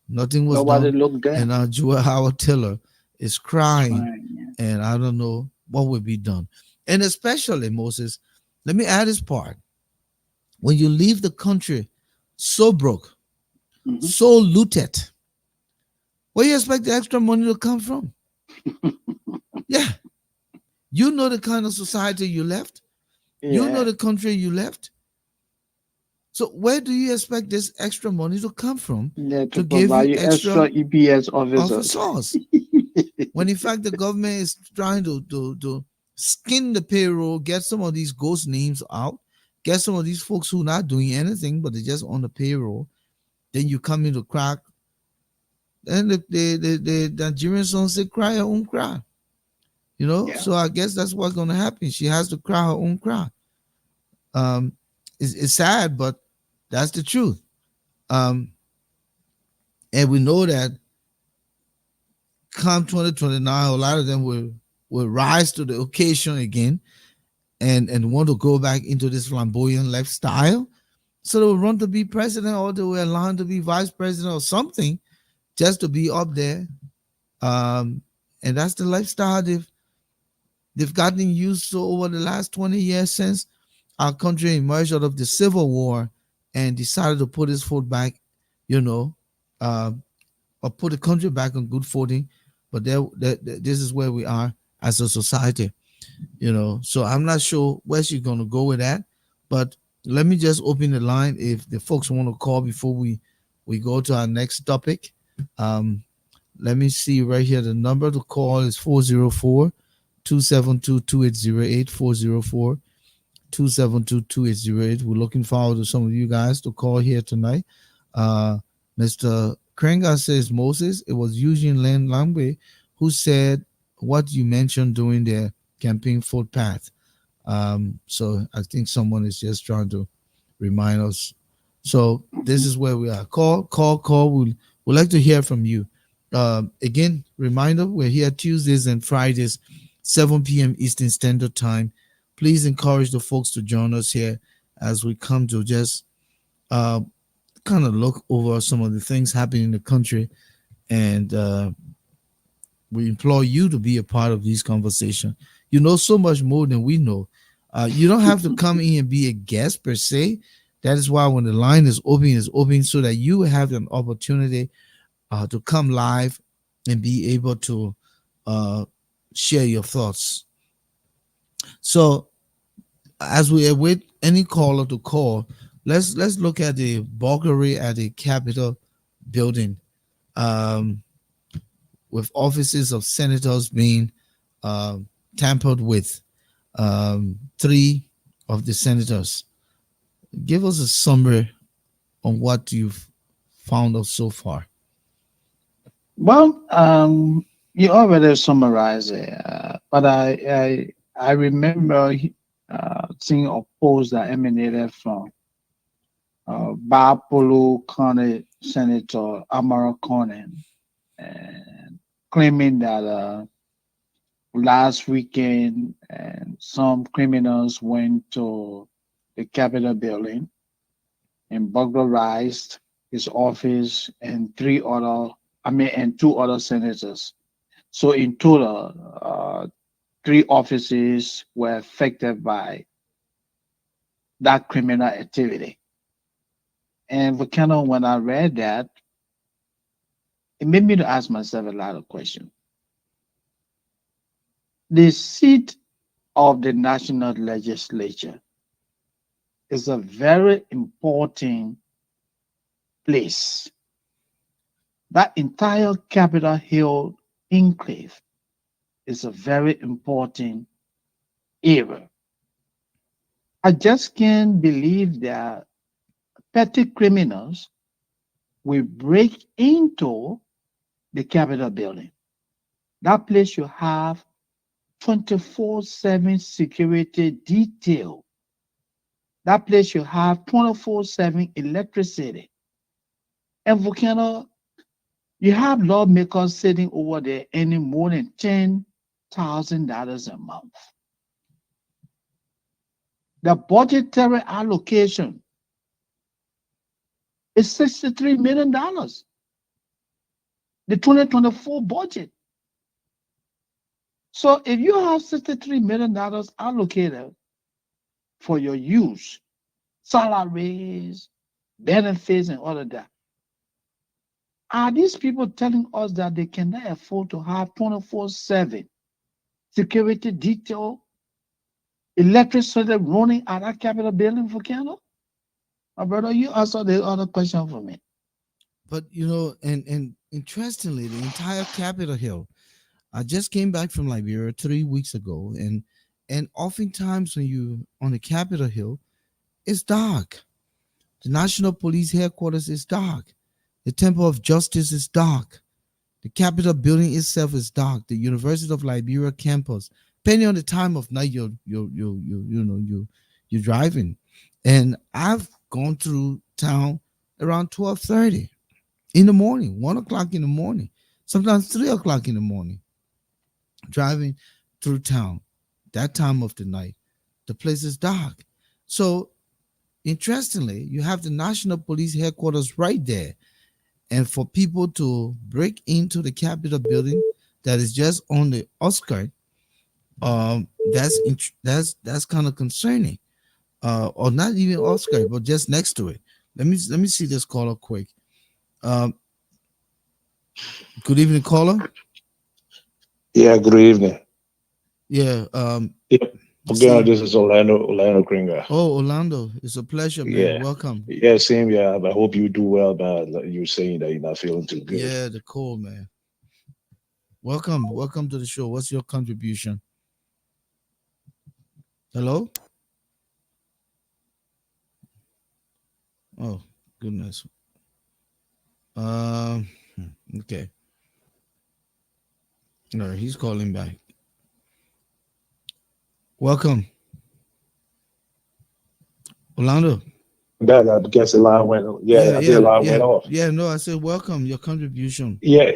nothing was Nobody done. looked there. And Jewel Howard Taylor is crying, Right. Yeah. and I don't know what will be done. And especially, Moses, let me add this part. When you leave the country so broke, Hmm. so looted, where you expect the extra money to come from? Yeah, you know the kind of society you left. You know Yeah. the country you left. So where do you expect this extra money to come from Yeah. To to give provide you you extra extra EPS of a officers. source? When in fact the government is trying to skin the payroll, get some of these ghost names out, get some of these folks who not doing anything but they're just on the payroll. Then you come into crack, and the Nigerian song say, "Cry your own cry." Yeah. So I guess that's what's gonna happen. She has to cry her own cry. Um, it's sad, but that's the truth. Um, and we know that come 2029, a lot of them will rise to the occasion again and want to go back into this flamboyant lifestyle. So they will run to be president, or they will allow to be vice president or something, just to be up there. And that's the lifestyle they've gotten used to over the last 20 years since our country emerged out of the Civil War and decided to put its foot back, you know, uh, or put the country back on good footing. But this is where we are as a society. So I'm not sure where she's going to go with that, but let me just open the line if the folks want to call before we go to our next topic. um let me see right here. The number to call is 404-272-2808. 404-272-2808. We're looking forward to some of you guys to call here tonight. uh Mr. Krenga says, Moses, it was Eugene Len Langbe who said what you mentioned during the campaign footpath. So I think someone is just trying to remind us. So this Mhm. is where we are. Call. We'd like to hear from you. Again, reminder, we're here Tuesdays and Fridays, 7 p.m. Eastern Standard Time. Please encourage the folks to join us here as we come to just uh, kind of look over some of the things happening in the country, and we implore you to be a part of these conversations. You know so much more than we know. You don't have to come in and be a guest per se. That is why when the line is open, it's open so that you have an opportunity to come live and be able to uh, share your thoughts. So as we await any caller to call, let's look at the burglary at the Capitol building. Um, with offices of senators being uh, tampered with. Three of the senators. Give us a summary on what you've found out so far. Well, you already summarized it, but I remember thing of posts that emanated from Bapolo County Senator Amara Conan, and claiming that last weekend and some criminals went to the Capitol building and burglarized his office and and two other senators. So in total, three offices were affected by that criminal activity. And Volcano, when I read that, it made me to ask myself a lot of questions. The seat of the national legislature is a very important place. That entire Capitol Hill enclave is a very important area. I just can't believe that petty criminals will break into the Capitol building. That place you have 24/7 security detail. That place you have 24/7 electricity. And Volcano, you have lawmakers sitting over there earning more than $10,000 a month. The budgetary allocation is $63 million. The 2024 budget. So if you have $63 million allocated for your use, salaries, benefits, and all of that, are these people telling us that they cannot afford to have 24/7 security detail, electricity running at that Capitol building, Volcano? My brother, you answer the other question for me. But and interestingly, the entire Capitol Hill. I just came back from Liberia 3 weeks ago, and oftentimes when you on the Capitol Hill, it's dark. The National Police Headquarters is dark. The Temple of Justice is dark. The Capitol building itself is dark. The University of Liberia campus, depending on the time of night you're driving, and I've gone through town around 12:30 in the morning, 1 o'clock in the morning, sometimes 3 o'clock in the morning, driving through town. That time of the night, the place is dark. So interestingly, you have the National Police Headquarters right there, and for people to break into the Capitol building that is just on the outskirts, that's kind of concerning. Or not even outskirts, but just next to it. Let me see this caller quick. Um, Good evening, caller. Yeah, good evening. Yeah. Yep. Again, See. this is Orlando Kringa. Oh, Orlando, it's a pleasure, man. Yeah. Welcome. Yeah, same. Yeah, I hope you do well, but like you were saying that you're not feeling too good. Yeah, the call, man. Welcome to the show. What's your contribution? Hello. Oh goodness. Um. Okay. All right, he's calling back. Welcome, Orlando. That I guess the line went. Yeah, Yeah, I think yeah, the line yeah, went off. yeah. No, I said welcome. Your contribution. Yeah.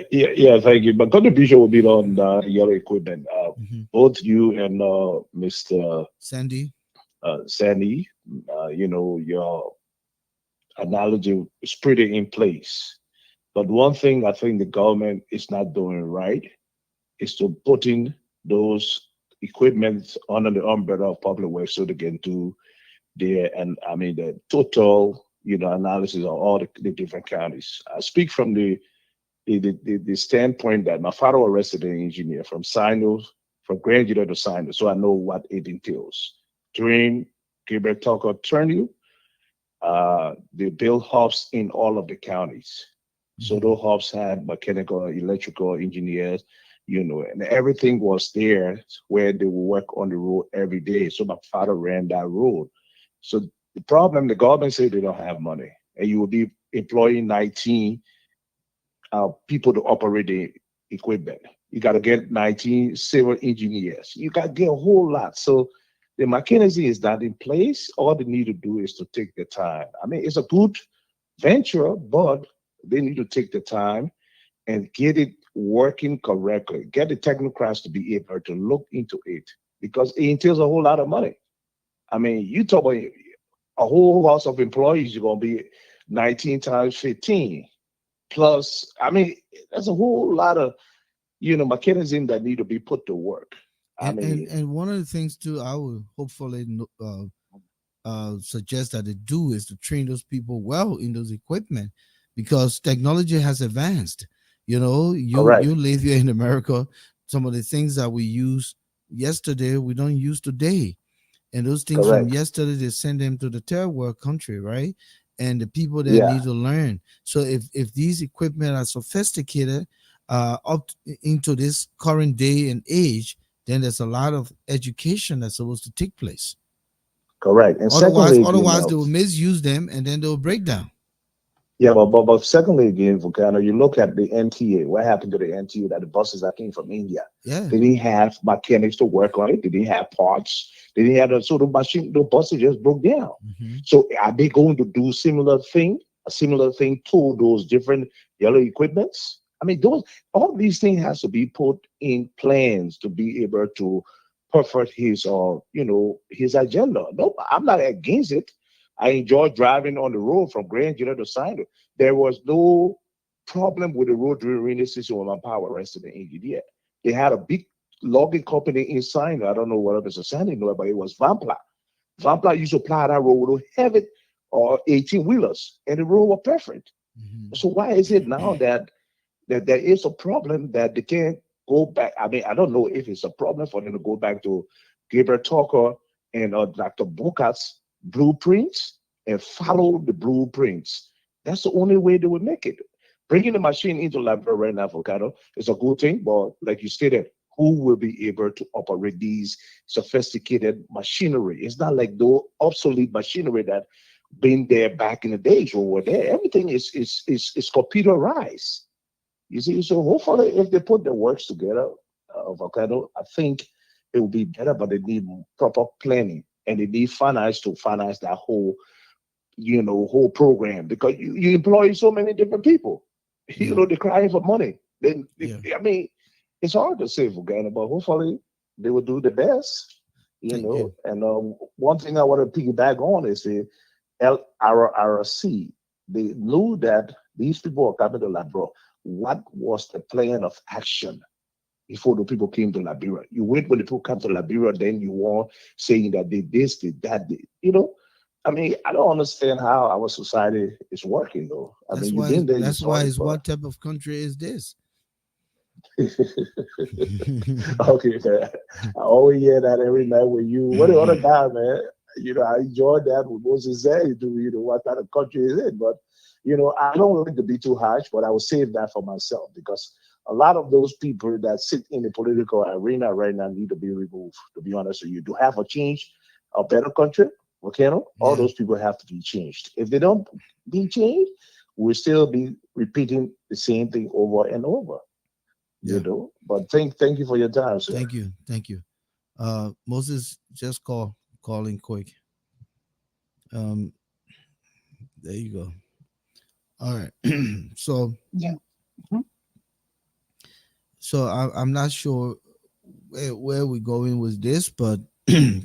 Thank you. But contribution will be on the yellow equipment. Hmm. Both you and Mr. Sandy. Sandy, your analogy is pretty in place. But one thing I think the government is not doing right is to putting those equipment under the umbrella of public works so they can do and I mean the total analysis of all the different counties. I speak from the standpoint that my father was a resident engineer from Sinus, from Grand Unit to Sinus, so I know what it entails. During Gilbert Tucker Turnu, they built hubs in all of the counties. So Hmm. those hubs had mechanical, electrical engineers, and everything was there where they would work on the road every day. So my father ran that road. So the problem, the government said they don't have money, and you will be employing 19 people to operate the equipment. You got to get 19 civil engineers. You got to get a whole lot. So The mechanism is not in place. All they need to do is to take the time. I mean, it's a good venture, but they need to take the time and get it working correctly. Get the technocrats to be able to look into it because it entails a whole lot of money. I mean, you talk about a whole house of employees, you're going to be 19 times 15. Plus, I mean, there's a whole lot of, mechanism that need to be put to work. I mean, And one of the things too, I would hopefully suggest that they do is to train those people well in those equipment, because technology has advanced. You correct, live here in America. Some of the things that we use yesterday we don't use today, and those things from correct. yesterday they send them to the third world country, right? And the people there Yeah, need to learn. So if these equipment are sophisticated into this current day and age, then there's a lot of education that's supposed to take place. correct. And Otherwise, secondly, again, otherwise they will misuse them and then they'll break down. yeah, but secondly, again, Volcano, you look at the NTA. What happened to the NTA that the buses that came from India? Yeah. They didn't have mechanics to work on it. They didn't have parts. They didn't have the sort of machine. The buses just broke down. Hmm. So are they going to do a similar thing to those different yellow equipments? I mean, those all these things has to be put in plans to be able to perfect his agenda. No, I'm not against it. I enjoy driving on the road from Grand Junction to Sino. There was no problem with the road during rainy season when my power rested in engineer. They had a big logging company in Sino. I don't know whether it's a Sandy know, but it was Vampla. Vampla used to plow that road with heavy or 18 wheelers, and the road was perfect. Hmm. So why is it now that there is a problem that they can't go back? I mean, I don't know if it's a problem for them to go back to Gabriel Tucker and Dr. Bukat's blueprints and follow the blueprints. That's the only way they will make it. Bringing the machine into Liberia right now, Volcano, is a good thing, but like you stated, who will be able to operate these sophisticated machinery? It's not like the obsolete machinery that been there back in the days when we were there. Everything is computerized. You see, so hopefully, if they put the works together, Volcano, I think it will be better. But they need proper planning and they need finance to finance that whole program because you employ so many different people. Yeah. They're crying for money. Then Yeah. I mean, it's hard to say Volcano, but hopefully they will do the best. Thank you. And one thing I want to piggyback on is the LRRC. They knew that these people are coming to Liberia. What was the plan of action before the people came to Liberia? You wait when the people come to Liberia, then you want saying that they this, they that, I mean, I don't understand how our society is working though. I That's mean, you've why. been there, you That's saw why. it, It's but what type of country is this? okay, man. I always hear that every night with you. What the other guy, man? I enjoyed that with Moses said, what kind of country is it? But, I don't want it to be too harsh, but I will save that for myself because a lot of those people that sit in the political arena right now need to be removed, to be honest with you. To have a change, a better country, Volcano, all Yeah. those people have to be changed. If they don't be changed, we'll still be repeating the same thing over and over. Yeah. But thank you for your time, sir. Thank you. Thank you. Moses, just calling quick. Um, there you go. All right. so Yeah. Mhm. I'm not sure where we're going with this, but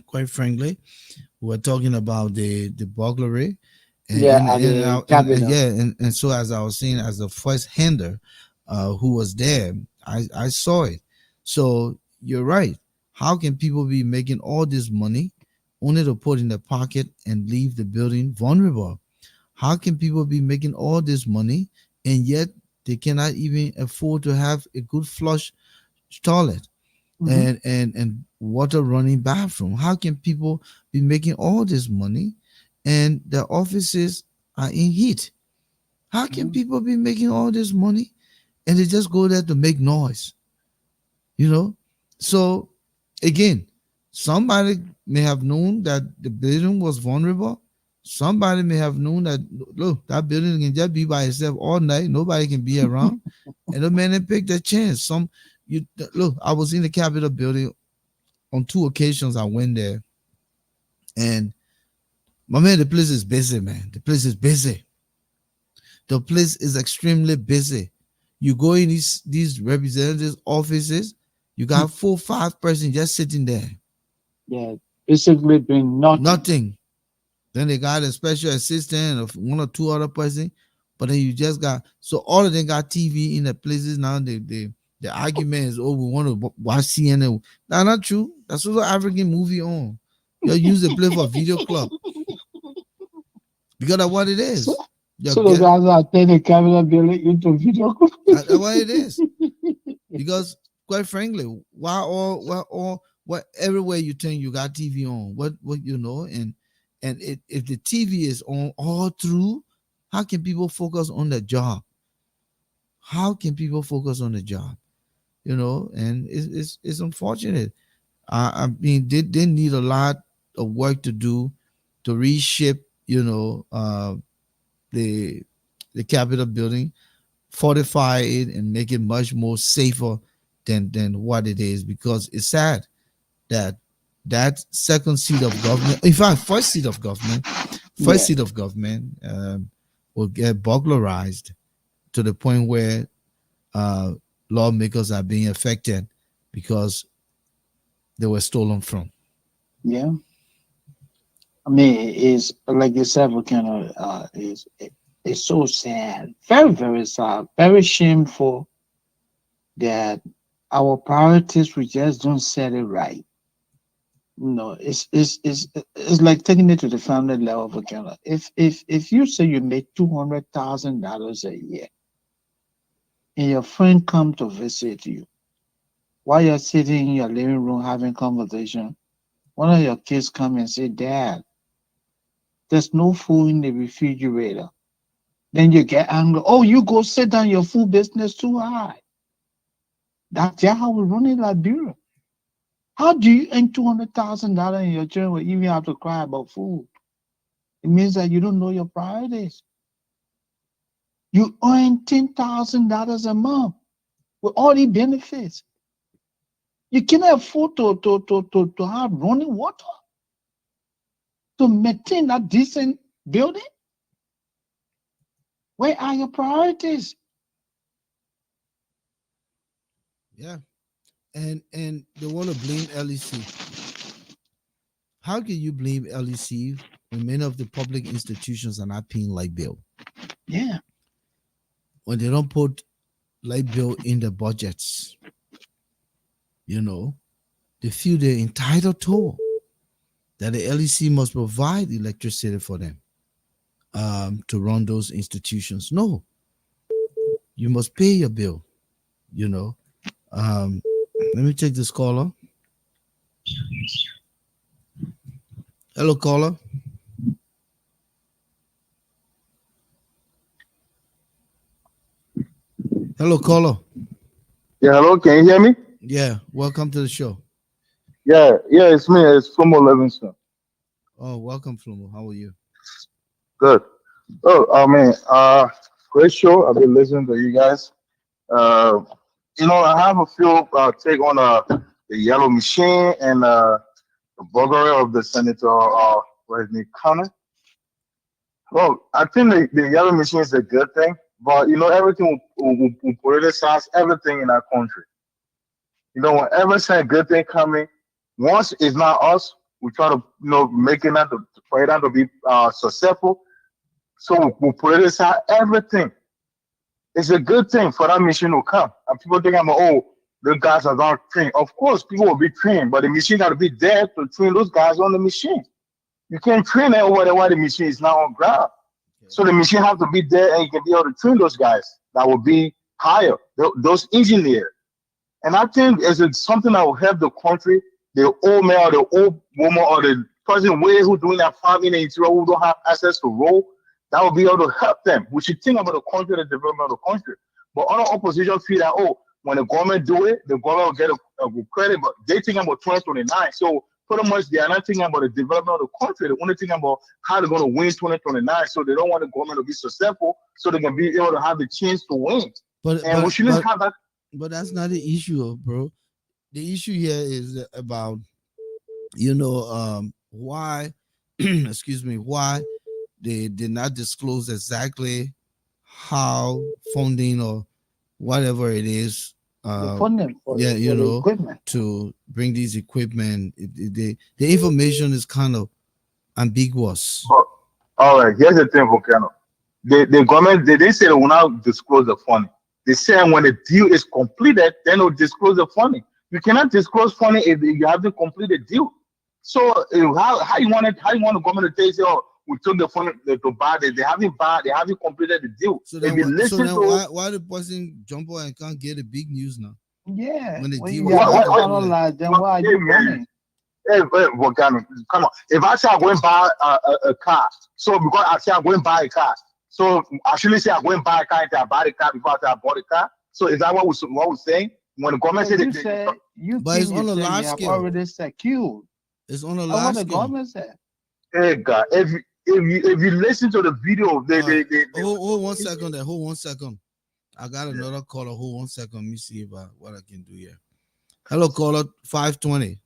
quite frankly, we're talking about the burglary, Yeah, at the and capital. yeah, and so as I was saying, as the first hander, who was there, I saw it. So you're right. How can people be making all this money only to put in their pocket and leave the building vulnerable? How can people be making all this money and yet they cannot even afford to have a good flush toilet Hmm. and water running bathroom? How can people be making all this money and their offices are in heat? How can people be making all this money and they just go there to make noise? You know? So again, somebody may have known that the building was vulnerable. Somebody may have known that look, that building can just be by itself all night. Nobody can be around. And the man they picked their chance. You look, I was in the Capitol building on two occasions. I went there And my man, the place is busy, man. The place is busy. The place is extremely busy. You go in these representatives' offices, you got 4 5 persons just sitting there. Yeah, basically doing nothing. Nothing. Then they got a special assistant of 1 or 2 other person, but then you just got so all of them got TV in the places now. The argument is, oh, we want to watch CNN. That's not true. That's also African movie on. You use the play for video club because that's what it is. You So the get guys are turning camera building into video. that's what it is. Because quite frankly, why everywhere you turn you got TV on. What you know, and if the TV is on all through, how can people focus on the job? How can people focus on the job? You know, and it's unfortunate. I mean, they need a lot of work to do to reshape, the Capitol building, fortify it, and make it much more safer than what it is. Because it's sad that that second seat of government, in fact, Yeah, first seat of government will get burglarized to the point where uh, lawmakers are being affected because they were stolen from. yeah. I mean, it's like you said, Volcano. It's so sad, very very sad, very shameful that our priorities we just don't set it right. No, it's like taking it to the family level, Volcano. If you say you make $200,000 a year and your friend come to visit you while you're sitting in your living room having conversation, one of your kids come and say, "Dad, there's no food in the refrigerator." Then you get angry. Oh, you go sit down. Your food business too high. That's how we run in Liberia. How do you earn $200,000 and your children will even have to cry about food? It means that you don't know your priorities. You earn $10,000 a month with all the benefits. You cannot afford to have running water to maintain a decent building. Where are your priorities? Yeah, and they want to blame LEC. How can you blame LEC when many of the public institutions are not paying light bill? Yeah, When they don't put light bill in the budgets, you know, they feel they're entitled to that the LEC must provide electricity for them to run those institutions. No, you must pay your bill. You know. Let me take this caller. Hello, caller. Hello, caller. Yeah, hello, can you hear me? Yeah, welcome to the show. Yeah, it's me. It's Fumo Livingston. Oh, welcome, Flumo. How are you? Good. Oh, great show. I've been listening to you guys. Uh, I have a few take on the yellow machine and the burglary of the senator. What is it, Connor? Well, I think the yellow machine is a good thing, but everything will politicize everything in our country. Whenever say a good thing coming, once it's not us, we try to make it not to for it not to be successful. So we politicize everything. It's a good thing for that machine to come. And people think oh, the guys are not trained. Of course, people will be trained, but the machine got to be there to train those guys on the machine. You can't train it over there while the machine is not on ground. Okay. So the machine have to be there, and you can be able to train those guys that will be higher, those engineers. And I think it's something that will help the country, the old man or the old woman or the person who doing that farming in the interior who don't have access to road, that will be able to help them. We should think about the country, the development of the country. But other opposition feel that, oh, when the government do it, the government will get a good credit, but they think about 2029. So pretty much they are not thinking about the development of the country. They're only thinking about how they're going to win 2029. So they don't want the government to be successful so they can be able to have the chance to win. But And we shouldn't have that. but that's not the issue, bro. The issue here is about why excuse me, why they did not disclose exactly how funding or whatever it is, The funding yeah, for the equipment. to bring these equipment. The information is kind of ambiguous. But, all right, here's the thing, Volcano. The government they say they will not disclose the funding. They say when the deal is completed, then they'll disclose the funding. You cannot disclose funding if you haven't completed the deal. So how you want it? How you want the government to say, oh, we took the funding to buy it? They haven't completed the deal. So If then, you listen to why the person jump on and can't get the big news now? Yeah. When the When deal you was have not to concluded. analyze, then why are you running? hey, Volcano, come on. If I say I'm going to buy a car, so because I say I'm going to buy a car, so I shouldn't say I'm going to buy a car until I buy the car before I say I bought the car. So is that what we're saying? When the government But said you said you But it's think on a you large have scale. already secured. It's on a That's what large the scale. government said. hey God, if you listen to the video, Hold 1 second there. Hold 1 second. I got another caller. Hold 1 second. Let me see if what I can do here. Hello, caller 520.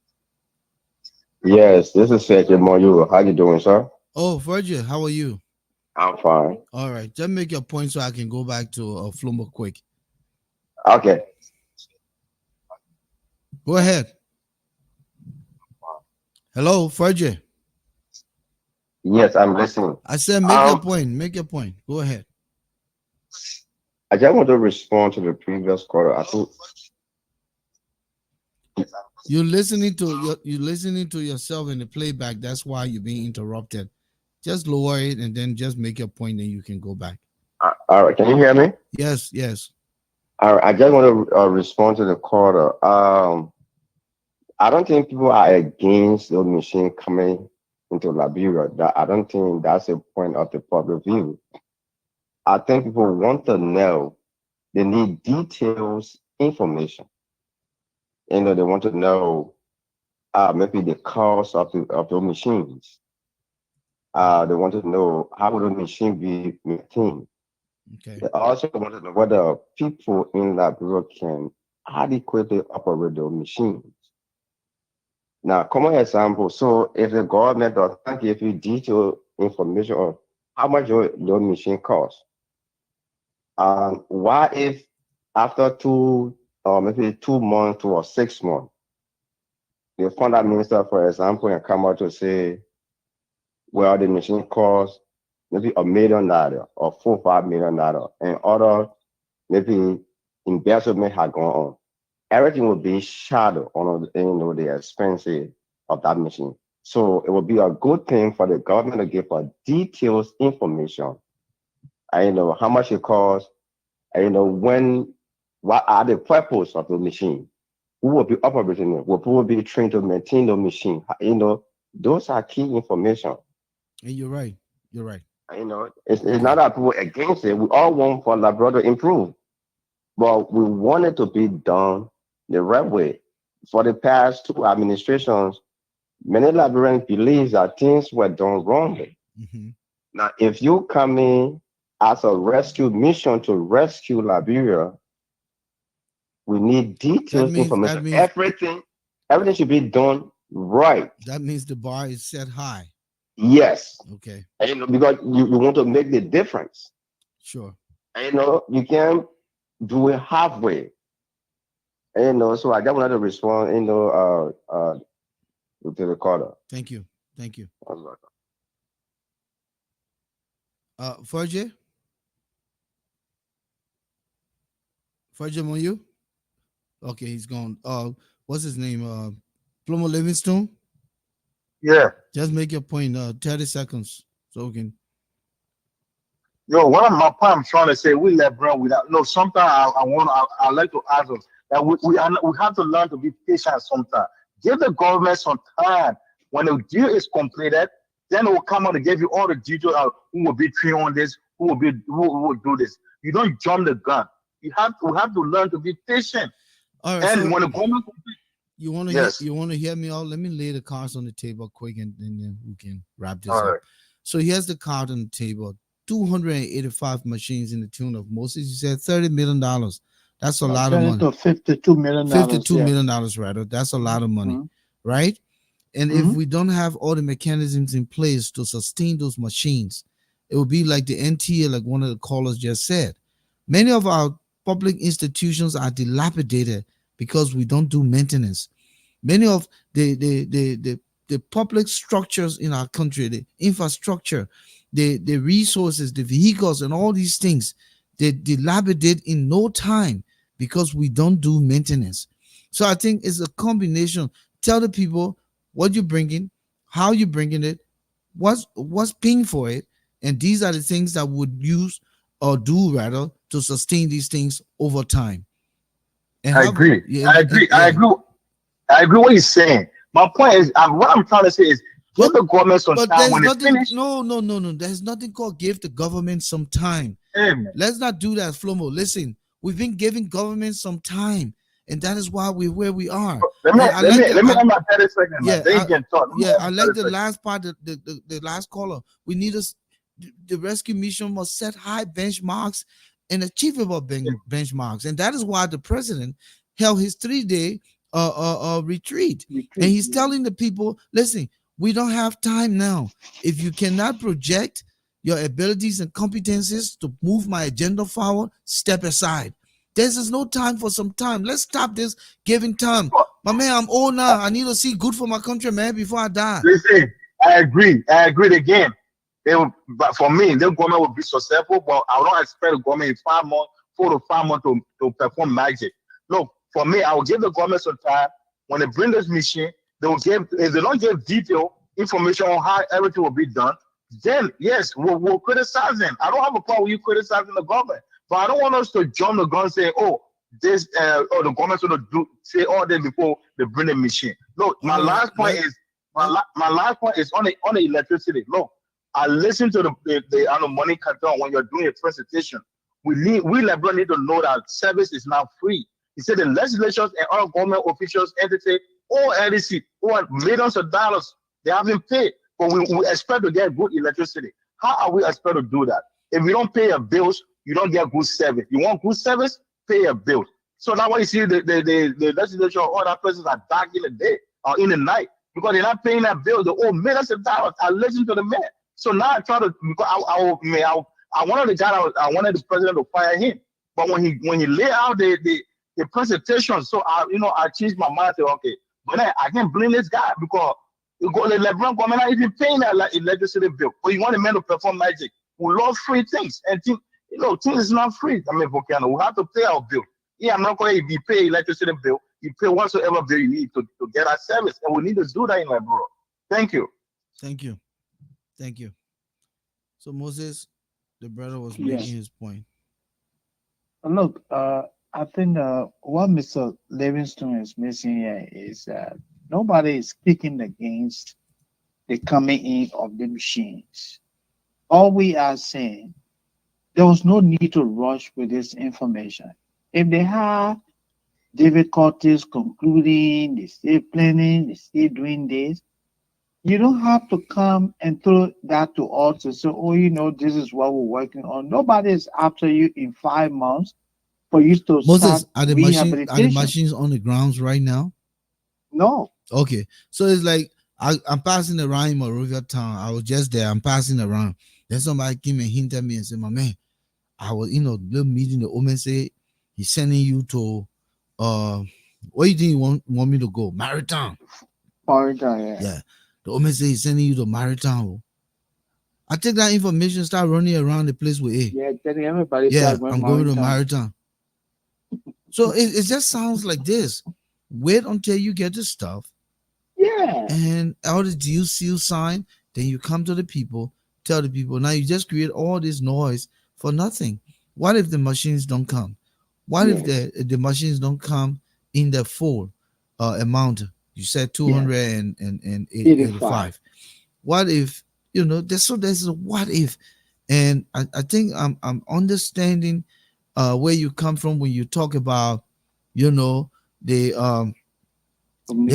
Yes, this is Sergio Moyu. How you doing, sir? Oh, Virgil, how are you? I'm fine. All right, just make your point so I can go back to Flumba quick. Okay. Go ahead. Hello, Virgil. Yes, I'm listening. I said make your Um, point. Make your point. Go ahead. I just want to respond to the previous caller. I think You're listening to yourself in the playback. That's why you're being interrupted. Just lower it and then just make your point. Then you can go back. all right. Can you hear me? Yes, yes. All right. I just want to respond to the caller. I don't think people are against the machine coming into Liberia. I don't think that's a point of the public view. I think people want to know. They need details, information. They want to know maybe the cost of the machines. They want to know how will the machine be maintained. Okay. They also want to know whether people in Liberia can adequately operate the machines. Now, common example. So, if the government does not give you detailed information on how much your machine costs, why if after two or maybe 2 months or 6 months, the finance minister, for example, can come out to say, well, the machine costs maybe $1 million or $4 or $5 million, and other maybe investment had gone on. Everything will be shadowed on the expenses of that machine. So it would be a good thing for the government to give us details information. I know how much it costs. I know what are the purpose of the machine. Who will be operating it? Will people be trained to maintain the machine? Those are key information. And you're right. You're right. It's Okay. not that people against it. We all want for Labrador to improve, but we want it to be done the right way. For the past two administrations, many Liberians believe that things were done wrongly. Mm-hmm. Now, if you come in as a rescue mission to rescue Liberia, we need details information. Everything should be done right. That means the bar is set high. Yes. Okay. Because you want to make the difference. Sure. You can't do it halfway. So I just wanted to respond, to the caller. Thank you. Thank you. All right. Fergie? Fergie Moyu? Okay, he's gone. What's his name? Plumo Livingstone? yeah. Just make your point. 30 seconds. So we can. Yo, one of my point I'm trying to say, we let bro without no. Sometimes I like to ask us that we have to learn to be patient. Sometimes give the government some time. When the deal is completed, then it will come out to give you all the details of who will be trained on this, who will do this. You don't jump the gun. We have to learn to be patient. All right. And So when the government, you want to yes, you want to hear me out? Let me lay the cards on the table quick, and then we can wrap this all up. right, So here's the card on the table. 285 machines in the tune of Moses. You said $30 million. That's a lot of Turn it money. to $52 million. $52 Yeah. million rather. That's a lot of money, Mhm. right? And if we don't have all the mechanisms in place to sustain those machines, it will be like the NTA, like one of the callers just said. Many of our public institutions are dilapidated because we don't do maintenance. Many of the public structures in our country, the infrastructure, the resources, the vehicles, and all these things, they dilapidate in no time because we don't do maintenance. So I think it's a combination. Tell the people what you're bringing, how you're bringing it, what's paying for it, and these are the things that would use or do rather to sustain these things over time. And I have agree. yeah, I agree. I yeah. agree. I agree what he's saying. My point is, what I'm trying to say is, give the government some But time there's when they nothing. finish. No. There's nothing called give the government some time. Amen. Let's not do that, Flomo. Listen, we've been giving government some time, and that is why we're where we are. Let me And I let like me let me have my 30 seconds, man. yeah, Then you can talk. Let me yeah, have I my like 30 the seconds. last part, the last caller. We need us. The rescue mission must set high benchmarks and achievable benchmarks, and that is why the president held his 3-day retreat. And he's telling the people, listen, we don't have time now. If you cannot project your abilities and competencies to move my agenda forward, step aside. There's no time for some time. Let's stop this giving time. My man, I'm old now. I need to see good for my country, man, before I die. Listen, I agree. I agree again. But for me, the government will be successful, but I don't expect the government in 5 months, 4 to 5 months to perform magic. Look, for me, I will give the government some time. When they bring this machine, they will give, if they don't give detailed information on how everything will be done, then yes, we'll criticize them. I don't have a problem with you criticizing the government, but I don't want us to jump the gun and say, oh, this or the government's going to do say all this before they bring the machine. Look, my last point is my last point is on the electricity. Look, I listen to the money cartel when you're doing a presentation. We Liberians need to know that service is not free. He said the legislatures and other government officials, entity, or LDC, who are millions of dollars, they haven't paid, but we expect to get good electricity. How are we expect to do that? If we don't pay your bills, you don't get good service. You want good service, pay your bills. So now when you see the legislature or other places are dark in the day or in the night because they're not paying that bill, they owe millions of dollars. I listen to the man. So now I try to, because I wanted the guy, I wanted the president to fire him. But when he laid out the presentation, so I changed my mind to okay, but I can't blame this guy because the Liberian government not even paying that legislative bill. But you want the man to perform magic. We love free things, and things is not free. I mean, Volcano, we have to pay our bill. Yeah, I'm not going to be pay electricity bill. You pay whatsoever bill you need to get our service, and we need to do that in Liberia. Thank you. Thank you. Thank you. So Moses, the brother was making his point. Look, I think what Mr. Livingston is missing here is that nobody is kicking against the coming in of the machines. All we are saying, there was no need to rush with this information. If they have difficulties concluding, they still planning, they still doing this, you don't have to come and throw that to us to say, oh, this is what we're working on. Nobody is after you in 5 months for you to Moses, start are the rehabilitation. machines on the grounds right now? No. Okay. So it's like I'm passing around in Monrovia town. I was just there. I'm passing around. Then somebody came and hinted me and said, my man, I was, little meeting. The woman say he's sending you to where you think you want me to go? Maritime. Yeah. The woman say he's sending you to Maritime. I take that information, start running around the place with it. Yeah, telling everybody. Yeah, I'm going to Maritime. So it just sounds like this. Wait until you get the stuff. Yeah. And all the deal seal sign, then you come to the people, tell the people. Now you just create all this noise for nothing. What if the machines don't come? What if the machines don't come in the full amount? You said 285. What if, there's a what if? And I think I'm understanding where you come from when you talk about, the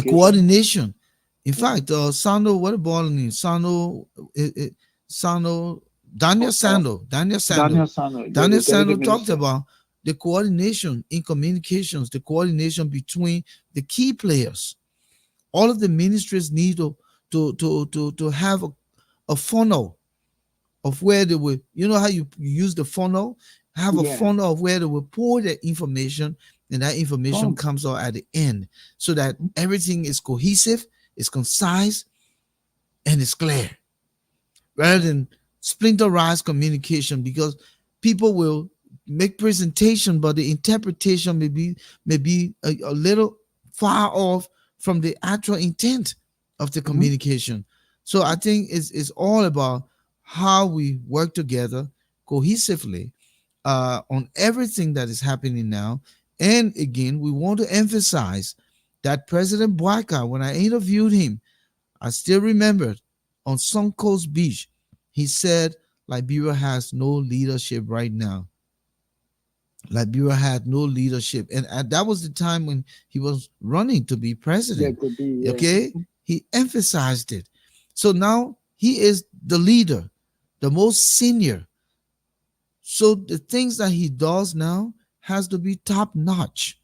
coordination. In fact, Sando, what about name? Sando, Daniel Sando talked about the coordination in communications, the coordination between the key players. All of the ministries need to have a funnel of where they will, you know how you use the funnel, have a Yeah. funnel of where they will pour the information, and that information Come. comes out at the end, so that everything is cohesive, is concise, and is clear, rather than splinterized communication, because people will make presentation, but the interpretation may be a little far off from the actual intent of the communication. So I think it's all about how we work together cohesively on everything that is happening now. And again, we want to emphasize that President Boakai, when I interviewed him, I still remember on Suncoast Beach, he said Liberia has no leadership right now. Liberia had no leadership. And that was the time when he was running to be There president. could be. Yeah. Okay? He emphasized it. So now he is the leader, the most senior. So the things that he does now has to be top notch.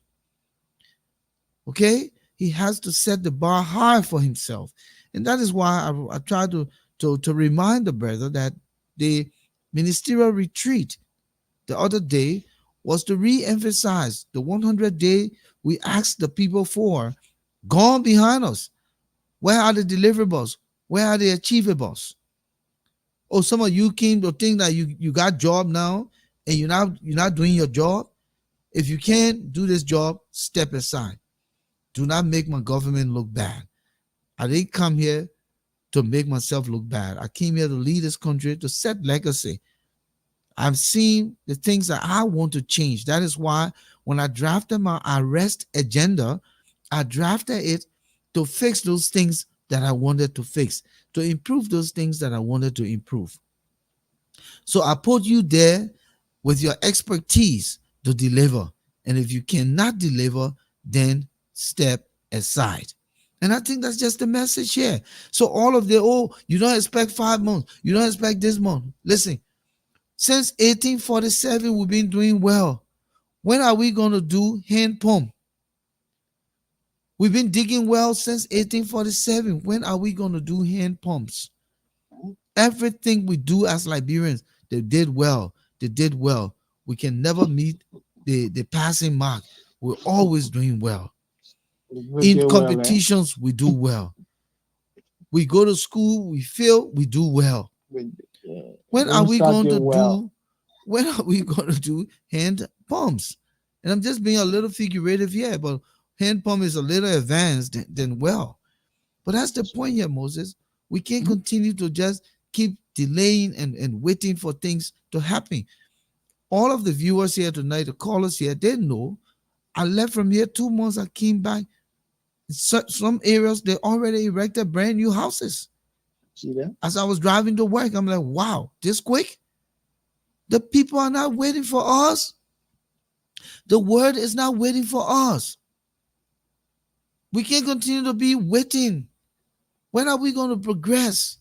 Okay? He has to set the bar high for himself. And that is why I try to remind the brother that the ministerial retreat the other day was to re-emphasize the 100 day we asked the people for, gone behind us. Where are the deliverables? Where are the achievables? Oh, some of you came to think that you got job now and you're not doing your job. If you can't do this job, step aside. Do not make my government look bad. I didn't come here to make myself look bad. I came here to lead this country, to set legacy. I've seen the things that I want to change. That is why when I drafted my arrest agenda, I drafted it to fix those things that I wanted to fix, to improve those things that I wanted to improve. So I put you there with your expertise to deliver. And if you cannot deliver, then step aside. And I think that's just the message here. So all of you don't expect 5 months. You don't expect this month. Listen, since 1847, we've been doing well. When are we going to do hand pump? We've been digging wells since 1847. When are we going to do hand pumps? Everything we do as Liberians, they did well. They did well. We can never meet the passing mark. We're always doing well. We In do well, man. competitions, we do well. We go to school, we fail, we do well. Yeah. When Don't are we start going to doing well. do? When are we going to do hand pumps? And I'm just being a little figurative here, but hand pump is a little advanced than well. But that's the point here, Moses. We can't continue to just keep delaying and waiting for things to happen. All of the viewers here tonight, the callers here, they know I left from here 2 months. I came back. Some areas, they already erected brand new houses. See that? As I was driving to work, I'm like, wow, this quick? The people are not waiting for us. The word is not waiting for us. We can't continue to be waiting. When are we going to progress?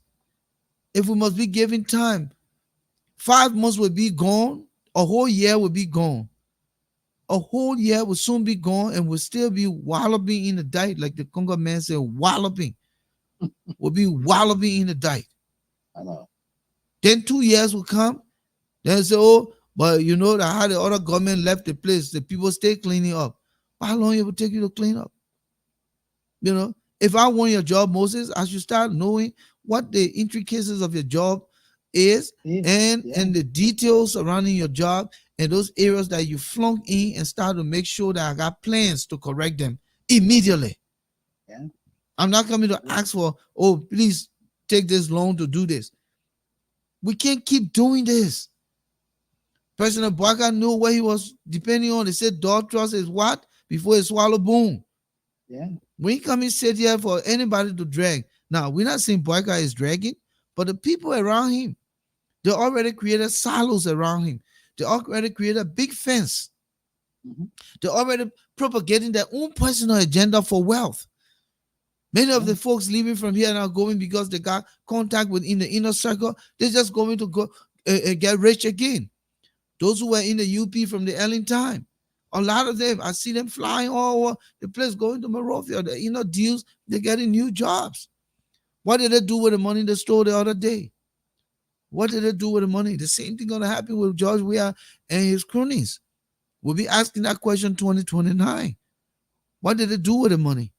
If we must be given time, 5 months will be gone. A whole year will be gone. A whole year will soon be gone, and we'll still be walloping in the dike, like the Congo man said, walloping. We'll be walloping in the dike. I know. Then 2 years will come. Then say, oh, but you know that how the other government left the place, the people stay cleaning up. How long it will take you to clean up? You know, if I want your job, Moses, I should start knowing what the intricacies of your job is, and the details surrounding your job, and those areas that you flunk in, and start to make sure that I got plans to correct them immediately. Yeah. I'm not coming to ask for, oh, please take this loan to do this. We can't keep doing this. President Boakai knew what he was depending on. They said dog trust is what? Before it swallow, boom. Yeah. We ain't come and sit here for anybody to drag. Now, we're not saying Boakai is dragging, but the people around him, they already created silos around him. They already created a big fence. They're already propagating their own personal agenda for wealth. Many of the folks leaving from here now going because they got contact within the inner circle. They're just going to go get rich again. Those who were in the UP from the early time, A lot of them, I see them flying all over the place, going to Monrovia. Deals, they're getting new jobs. What did they do with the money they stole the other day? What did they do with the money? The same thing gonna happen with George Weah and his cronies. We'll be asking that question 2029. What did they do with the money?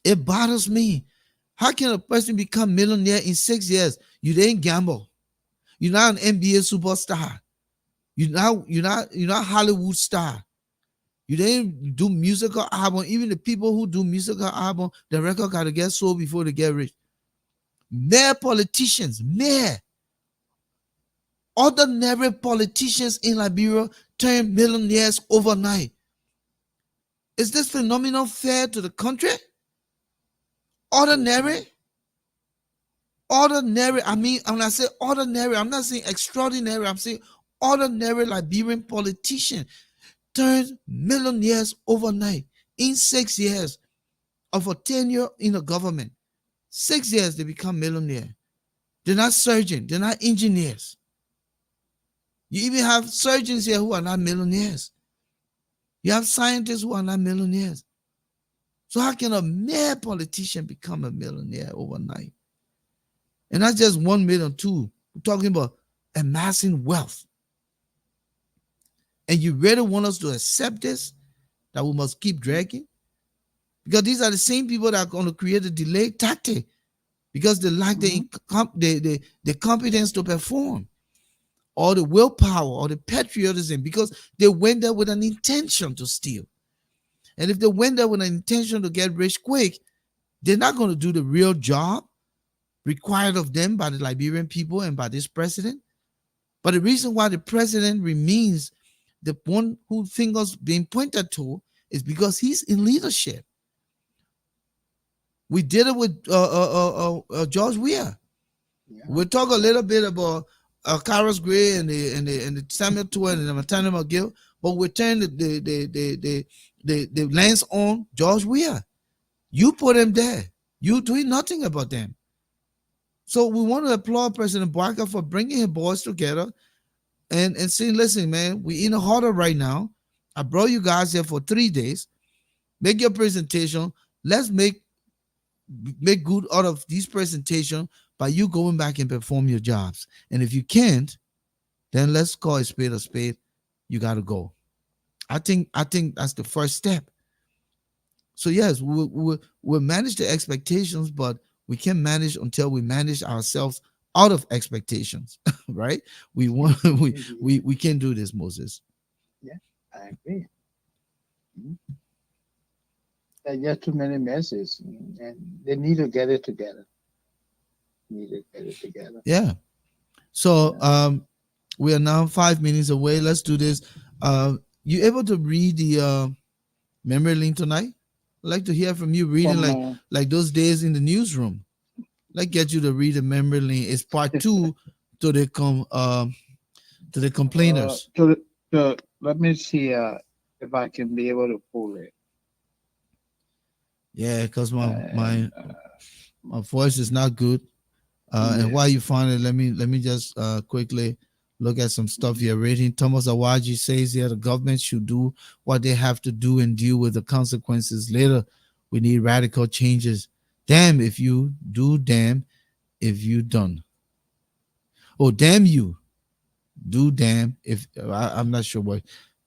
It bothers me. How can a person become millionaire in 6 years? You didn't gamble. You're not an NBA superstar. You're not Hollywood star. You didn't do musical album. Even the people who do musical album, the record gotta get sold before they get rich. Mere politicians, ordinary politicians in Liberia turn millionaires overnight. Is this phenomenon fair to the country? Ordinary. I mean, when I say ordinary, I'm not saying extraordinary. I'm saying ordinary Liberian politician turns millionaires overnight in 6 years of a tenure in the government. 6 years they become millionaire. They're not surgeons. They're not engineers. You even have surgeons here who are not millionaires. You have scientists who are not millionaires. So how can a mere politician become a millionaire overnight? And not just 1 million, 2. We're talking about amassing wealth. And you really want us to accept this, that we must keep dragging? Because these are the same people that are going to create a delay tactic because they lack the competence to perform, or the willpower, or the patriotism, because they went there with an intention to steal. And if they went there with an intention to get rich quick, they're not going to do the real job required of them by the Liberian people and by this president. But the reason why the president remains the one who fingers being pointed to is because he's in leadership. We did it with George Weah. Yeah. We'll talk a little bit about Carlos Gray and the Samuel Tour and the Matana McGill, but we turn the lens on George Weah. You put him there. You doing nothing about them. So we want to applaud President Barker for bringing his boys together and saying, listen, man, we're in a huddle right now. I brought you guys here for 3 days. Make your presentation. Let's make good out of this presentation by you going back and perform your jobs. And if you can't, then let's call a spade a spade. You got to go. I think that's the first step. So yes, we'll manage the expectations, but we can't manage until we manage ourselves out of expectations, right? We can't do this, Moses. Yeah, I agree. There are just too many messes, and they need to get it together. Yeah. So we are now 5 minutes away. Let's do this. You able to read the memory link tonight? I'd like to hear from you reading like those days in the newsroom. Let's get you to read the memory link. It's part 2 to the complainers. Let me see if I can be able to pull it. Yeah, because my voice is not good. And while you find it, let me just quickly look at some stuff you're reading. Thomas Awaji says here the government should do what they have to do and deal with the consequences later. We need radical changes. Damn if you do, damn if you done. Oh, damn you. Do damn if I'm not sure what.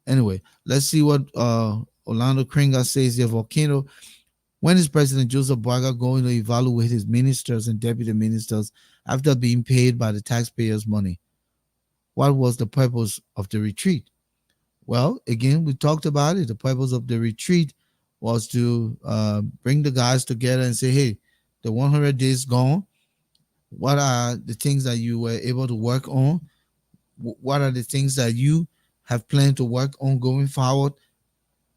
Anyway, let's see what Orlando Kringa says here. Volcano. When is President Joseph Boaga going to evaluate his ministers and deputy ministers after being paid by the taxpayers' money? What was the purpose of the retreat? Well, again, we talked about it. The purpose of the retreat was to bring the guys together and say, hey, the 100 days gone. What are the things that you were able to work on? What are the things that you have planned to work on going forward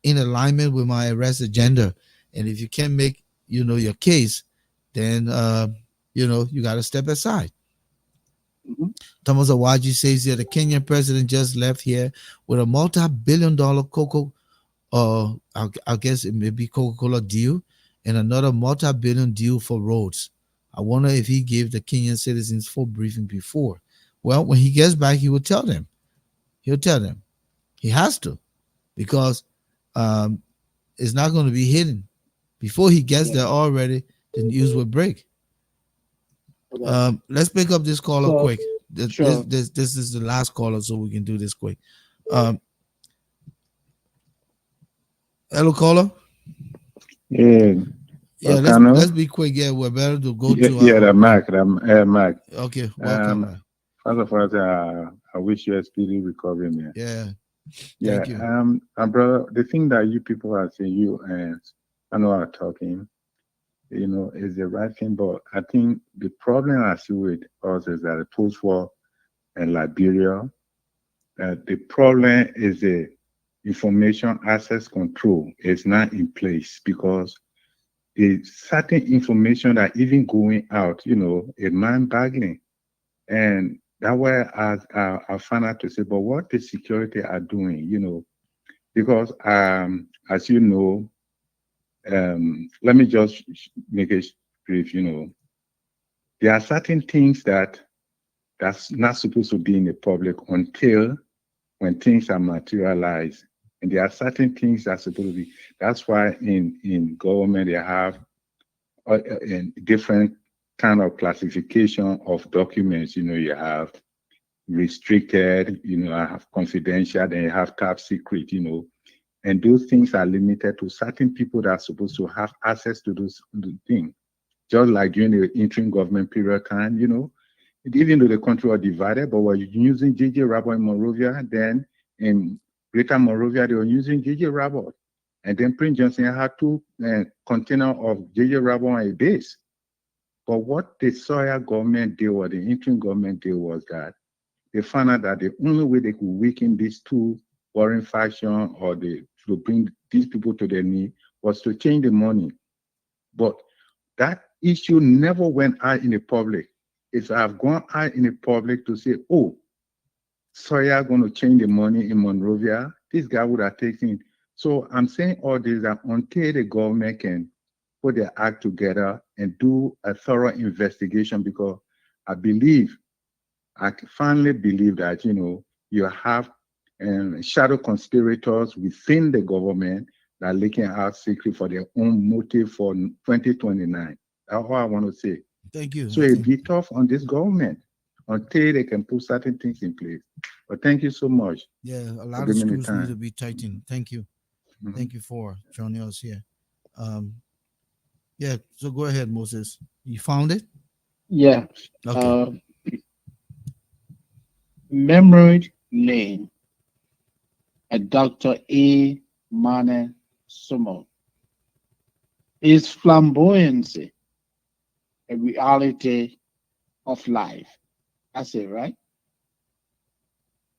in alignment with my arrest agenda? And if you can't make, your case, then, you got to step aside. Mm-hmm. Thomas Awaji says here, the Kenyan president just left here with a multi-billion-dollar I guess it may be Coca-Cola deal and another multi-billion deal for roads. I wonder if he gave the Kenyan citizens full briefing before. Well, when he gets back, he will tell them. He'll tell them. He has to. because it's not going to be hidden. Before he gets Yeah. there already, the news will break. Okay. Let's pick up this caller So, quick. sure. This is the last caller, so we can do this quick. Um, hello, caller. Yeah, Yeah, Volcano. let's be quick. Yeah, we're better to go Yeah, to yeah, the yeah. Mac, Mac. Okay, welcome. Man. First of all, I wish you a speedy recovery, man. Yeah, Yeah, thank you. brother, the thing that you people are saying, you and I know are talking, is the right thing, but I think the problem I see with us is that the post-war in Liberia, the problem is the information access control is not in place because the certain information that even going out, is mind-boggling. And that way I found out to say, but what the security are doing, because as you know, let me just make it brief, there are certain things that's not supposed to be in the public until when things are materialized. And there are certain things that's supposed to be. That's why in government they have in different kind of classification of documents. You have restricted, I have confidential, then you have top secret, and those things are limited to certain people that are supposed to have access to those things. Just like during the interim government period time, even though the country was divided, but we're using J.J. Rabot in Monrovia, then in Greater Monrovia, they were using J.J. Rabot. And then Prince Johnson had two container of J.J. Rabot on a base. But what the Sawyer government did, or the interim government did, was that they found out that the only way they could weaken these two warring factions or to bring these people to their knee was to change the money. But that issue never went out in the public. If I have gone out in the public to say, oh, Sawyer going to change the money in Monrovia, this guy would have taken. So I'm saying all this that until the government can put their act together and do a thorough investigation, because I finally believe that, you have shadow conspirators within the government that are leaking out secret for their own motive for 2029. That's all I want to say. Thank you. So it'll be tough on this government until they can put certain things in place. But thank you so much. Yeah, a for lot of giving me screws need time. to be tightened. Thank you. Mhm. Thank you for joining us here. Yeah, so go ahead, Moses. You found it? Yeah. Okay. Memory Lane, a Dr. A. Mannh Sumo. Is flamboyancy a reality of life? That's it, right?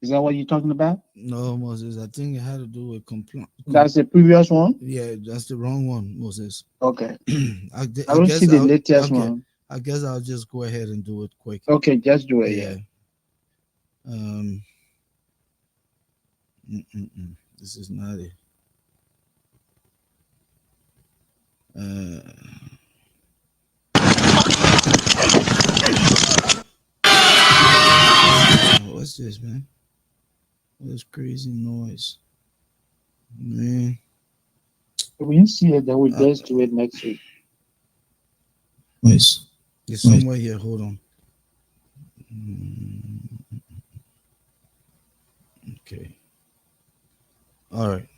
Is that what you're talking about? No, Moses. I think it had to do with That's the previous one? yeah, that's the wrong one, Moses. Okay. I I don't see the latest okay. one. I guess I'll just go ahead and do it quick. Okay, just do it. Yeah. Yeah. Um. This is not it. What's this, man? What's crazy noise, man? If we see it, then we Uh, just do it next week. it's somewhere here. Hold on. Okay. All right.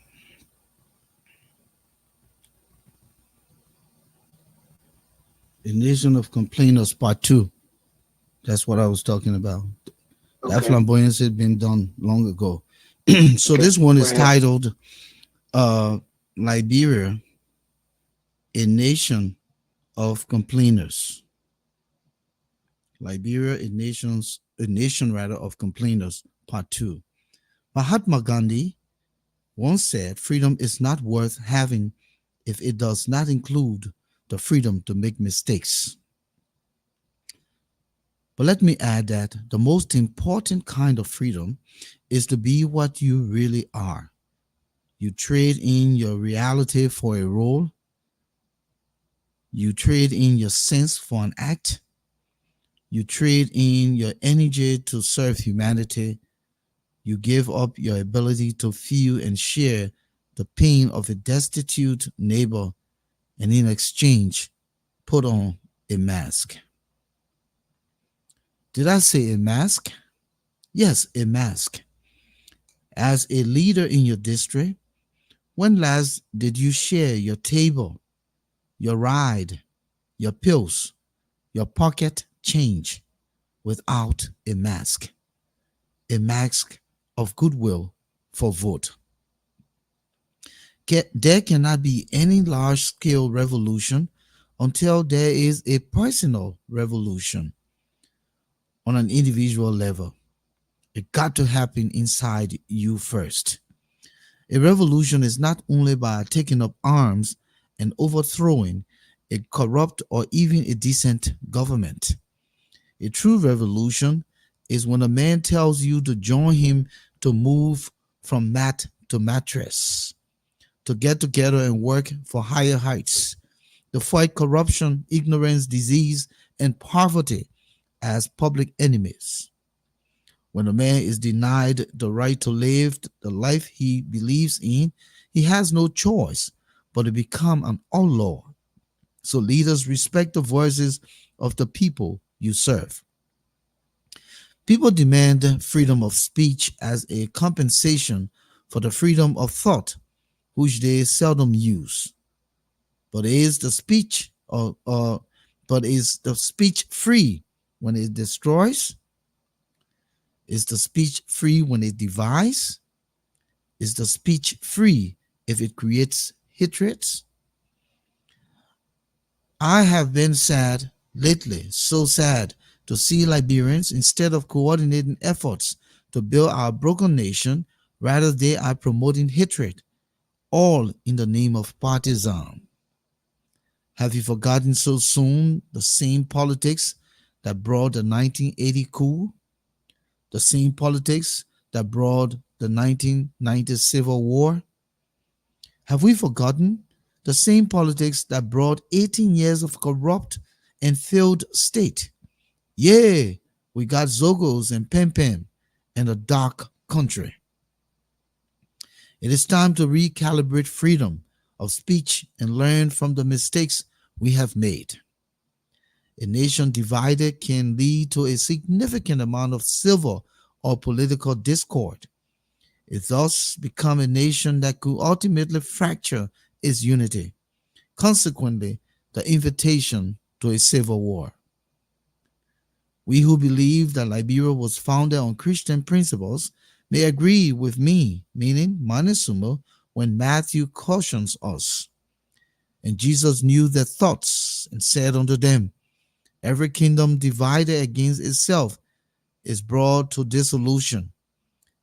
The Nation of Complainers, Part 2. That's what I was talking about. That Okay. flamboyance had been done long ago. So Okay. this one Go is ahead. titled Liberia, a Nation of Complainers. Liberia, a nation rather of complainers, Part 2. Mahatma Gandhi once said, freedom is not worth having if it does not include the freedom to make mistakes. But let me add that the most important kind of freedom is to be what you really are. You trade in your reality for a role. You trade in your sense for an act. You trade in your energy to serve humanity. You give up your ability to feel and share the pain of a destitute neighbor, and in exchange, put on a mask. Did I say a mask? Yes, a mask. As a leader in your district, when last did you share your table, your ride, your pills, your pocket change without a mask? A mask of goodwill for vote. There cannot be any large-scale revolution until there is a personal revolution on an individual level. It got to happen inside you first. A revolution is not only by taking up arms and overthrowing a corrupt or even a decent government. A true revolution is when a man tells you to join him to move from mat to mattress, to get together and work for higher heights, to fight corruption, ignorance, disease, and poverty as public enemies. When a man is denied the right to live the life he believes in, he has no choice but to become an outlaw. So leaders respect the voices of the people you serve. People demand freedom of speech as a compensation for the freedom of thought, which they seldom use. But is the speech but is the speech free when it destroys? Is the speech free when it divides? Is the speech free if it creates hatred? I have been sad lately, so sad to see Liberians, instead of coordinating efforts to build our broken nation, rather they are promoting hatred, all in the name of partisan. Have you forgotten so soon the same politics that brought the 1980 coup? The same politics that brought the 1990 Civil War? Have we forgotten the same politics that brought 18 years of corrupt and failed state? Yeah, we got Zogos and Pem and a dark country. It is time to recalibrate freedom of speech and learn from the mistakes we have made. A nation divided can lead to a significant amount of civil or political discord. It thus becomes a nation that could ultimately fracture its unity. Consequently, the invitation to a civil war. We who believe that Liberia was founded on Christian principles may agree with me, meaning Mannh Sumo, when Matthew cautions us. And Jesus knew their thoughts and said unto them, every kingdom divided against itself is brought to dissolution.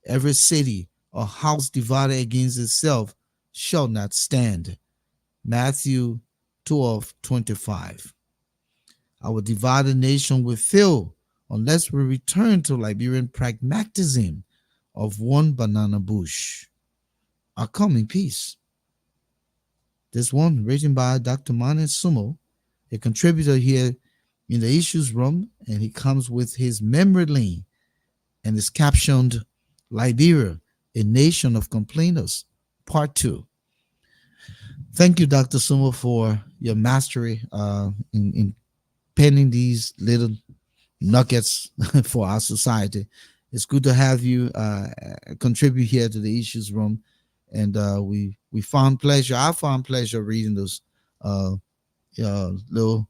Every city or house divided against itself shall not stand. Matthew 12:25. Our divided nation will fail unless we return to Liberian pragmatism of one banana bush. I come in peace. This one written by Dr. Mannh Sumo, a contributor here in the issues room, and he comes with his memory lane and is captioned Liberia, a nation of complainers, part 2. Thank you, Dr. Sumo, for your mastery in penning these little nuggets for our society. It's good to have you contribute here to the issues room, and we found pleasure. I found pleasure reading those little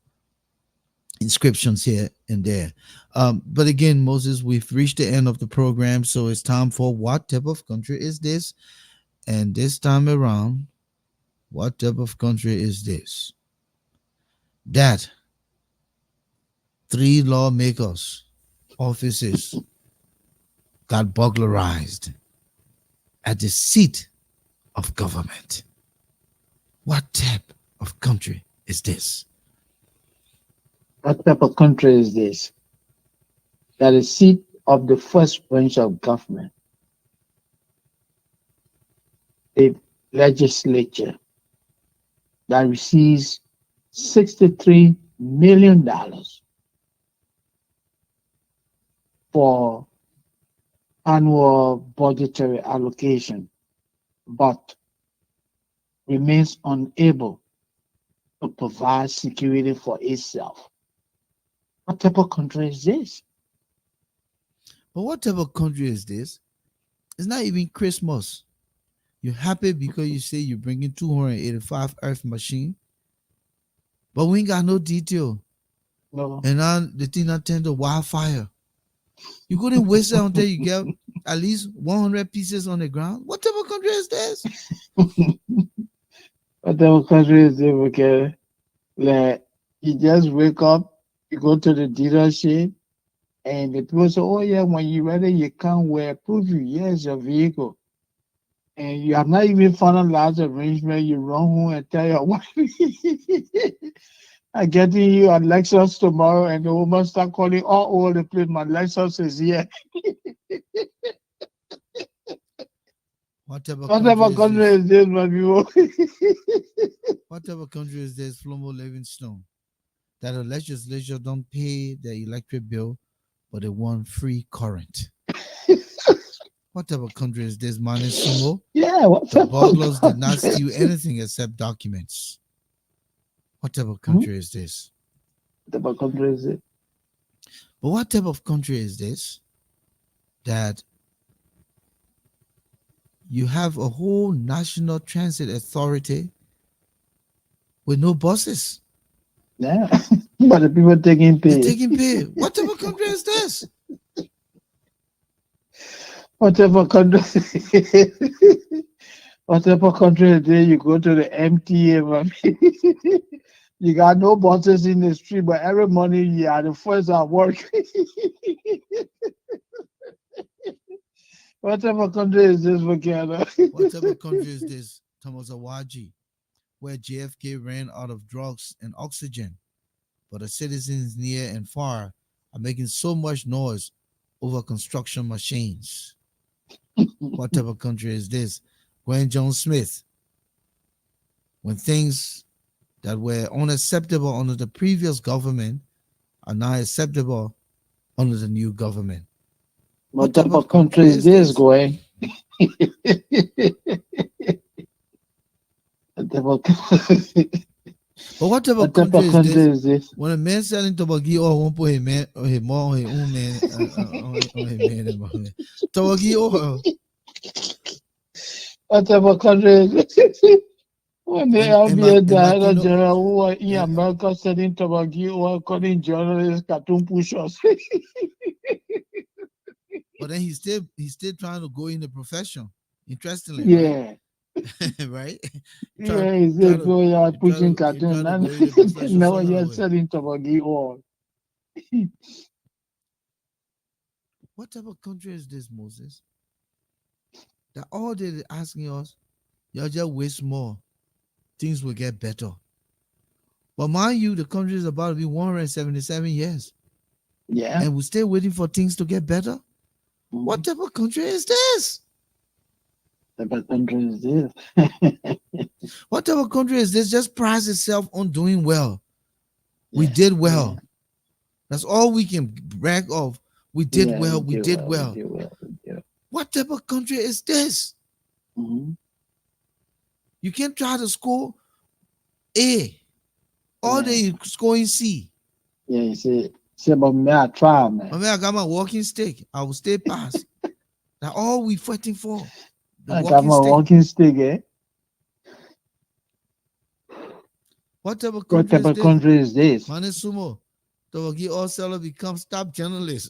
inscriptions here and there. But again, Moses, we've reached the end of the program, so it's time for what type of country is this? And this time around, what type of country is this? That 3 lawmakers' offices got burglarized at the seat of government. What type of country is this? What type of country is this? That is seat of the first branch of government, the legislature, that receives $63 million for annual budgetary allocation, but remains unable to provide security for itself. What type of country is this? But what type of country is this? It's not even Christmas. You're happy because you say you're bringing 285 Earth machine, but we ain't got no detail. No. And now the thing that turned to wildfire. You couldn't waste it until you get at least 100 pieces on the ground. What type of country is this? What type of country is this? Okay, like you just wake up, you go to the dealership, and the people say, "Oh yeah, when you're ready, you come. We approve you. Here's your vehicle." And you have not even finalized the arrangement. You run home and tell your wife, "I'm getting you a Lexus tomorrow," and the woman start calling all over the place. My Lexus is here. What type of What type country of is country this? is this, my people? What type of country is this, Flomo Livingstone? That the legislature don't pay the electric bill, but they want free current. What type of country is this, Mannh Sumo? Yeah, what The type of burglars did not country? steal anything except documents. What type of country is this? What type of country is it? But what type of country is this that you have a whole national transit authority with no buses? Yeah, but the people taking They're pay. taking pay. What type of country is this? What type of country? What type of country is this? You go to the MTA, man. You got no buses in the street, but every morning you are the first at work. What type of country is this, Volcano? What type of country is this, Thomas Awaji, where JFK ran out of drugs and oxygen, but the citizens near and far are making so much noise over construction machines? What type of country is this, Gwen Jones Smith, when things that were unacceptable under the previous government are now acceptable under the new government? What type of country is this, Gwen? What type of But what type of what type country of is country this? is this? When a man selling tobacco or won't put his man or his mom or his own man on his man. Tobacco. What type of country is this? When the And my LBA and my director kino, general who were in uh, America selling tobacco or calling journalists cartoon pushers. but then he's still trying to go in the profession. Interestingly, Yeah. right? Right? Yeah, he Try said, to "Boy, you are pushing he try cartoon." to And go in the profession now some other you're way. selling tobacco or What type of country is this, Moses? That all they're asking us, y'all just waste more. Things will get better. But mind you, the country is about to be 177 years. yeah. And we're still waiting for things to get better. What type of country is this? What type of country is this? What type of country is this? Just prides itself on doing well. We Yeah, did well. That's all we can brag of. We did yeah, well. We did well. We did well. We did. What type of country is this? Mm-hmm. You can't try to score A. All day scoring C. Yeah, you see about me, I try, man. I mean, I got my walking stick. I will stay past. That's all we fighting for. The I got walking my stick. walking stick, eh? What type of What country type is of this? country is this? Mannh Sumo. So we all seller become stop journalists.